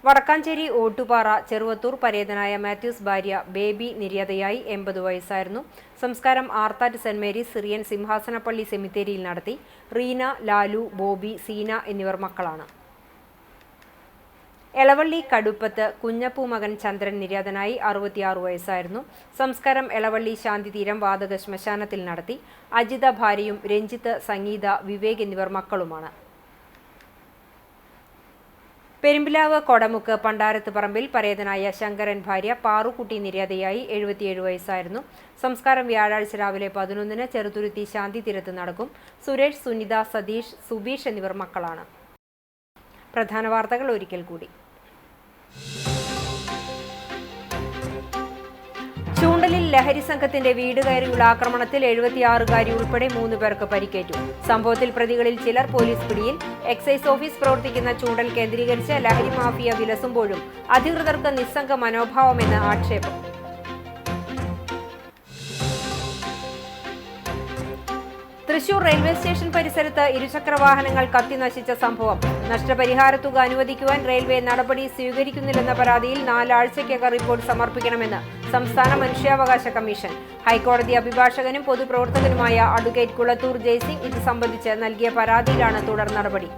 വടക്കാഞ്ചേരി ഓട്ടുപാറ ചെറുവത്തൂർ പരേതനായ മാത്യൂസ് ഭാര്യ ബേബി നിര്യാതയായി. 80 വയസ്സായിരുന്നു. സംസ്കാരം ആർത്താറ്റ് സെന്റ് മേരീസ് സിറിയൻ സിംഹാസനപ്പള്ളി സെമിത്തേരിയിൽ നടത്തി. റീന, ലാലു, ബോബി, സീന എന്നിവർ മക്കളാണ്. എളവള്ളി കടുപ്പത്ത് കുഞ്ഞപ്പൂ മകൻ ചന്ദ്രൻ നിര്യാതനായി. 66 വയസ്സായിരുന്നു. സംസ്കാരം എളവള്ളി ശാന്തിതീരം വാതക ശ്മശാനത്തിൽ നടത്തി. അജിത ഭാര്യയും രഞ്ജിത്ത്, സംഗീത, വിവേക് എന്നിവർ മക്കളുമാണ്. പെരുമ്പിലാവ് കൊടമുക്ക് പണ്ടാരത്ത് പറമ്പിൽ പരേതനായ ശങ്കരൻ ഭാര്യ പാറുക്കുട്ടി നിര്യാതയായി. 77 വയസ്സായിരുന്നു. സംസ്കാരം വ്യാഴാഴ്ച രാവിലെ 11-ന് ചെറുതുരുത്തി ശാന്തി തീരത്ത് നടക്കും. സുരേഷ്, സുനിത, സതീഷ്, സുബീഷ് എന്നിവർ മക്കളാണ്. പ്രധാന വാർത്തകൾ ഒരിക്കൽ കൂടി. ചൂണ്ടലിൽ ലഹരി സംഘത്തിന്റെ വീട് കയറിയുള്ള ആക്രമണത്തിൽ 76-കാരി ഉൾപ്പെടെ 3 പേർക്ക് പരിക്കേറ്റു. സംഭവത്തിൽ പ്രതികളിൽ ചിലർ പോലീസ് പിടിയിൽ. എക്സൈസ് ഓഫീസ് പ്രവർത്തിക്കുന്ന ചൂണ്ടൽ കേന്ദ്രീകരിച്ച് ലഹരി മാഫിയ വിലസുമ്പോഴും അധികൃതർക്ക് നിസ്സംഗ മനോഭാവമെന്ന് ആക്ഷേപം. തൃശൂർ റെയിൽവേ സ്റ്റേഷൻ പരിസരത്ത് ഇരുചക്ര വാഹനങ്ങൾ കത്തി നശിച്ച സംഭവം. നഷ്ടപരിഹാരത്തുക അനുവദിക്കുവാൻ റെയിൽവേ നടപടി സ്വീകരിക്കുന്നില്ലെന്ന പരാതിയിൽ 4 ആഴ്ചയ്ക്കകം റിപ്പോർട്ട് സമർപ്പിക്കണമെന്ന് സംസ്ഥാന മനുഷ്യാവകാശ കമ്മീഷൻ. ഹൈക്കോടതി അഭിഭാഷകനും പൊതുപ്രവർത്തകനുമായ അഡ്വക്കേറ്റ് കുളത്തൂർ ജയ്സിംഗ് ഇത് സംബന്ധിച്ച് നൽകിയ പരാതിയിലാണ് തുടർ നടപടി.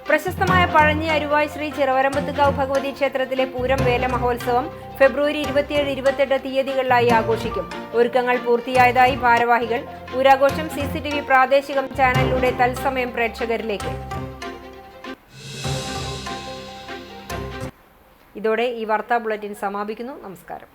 പ്രശസ്തമായ പഴഞ്ഞി അരുവായ് ശ്രീ ചിറവരമ്പത്തുകാവ് ഭഗവതി ക്ഷേത്രത്തിലെ പൂരം വേല മഹോത്സവം ഫെബ്രുവരി 27-28 തീയതികളിലായി ആഘോഷിക്കും. ഒരുക്കങ്ങൾ പൂർത്തിയായതായി ഭാരവാഹികൾ. പൂരാഘോഷം CCTV പ്രാദേശികം ചാനലിലൂടെ തത്സമയം പ്രേക്ഷകരിലേക്ക്. ഇതോടെ ഈ വാർത്താ ബുള്ളറ്റിൻ സമാപിക്കുന്നു. നമസ്കാരം.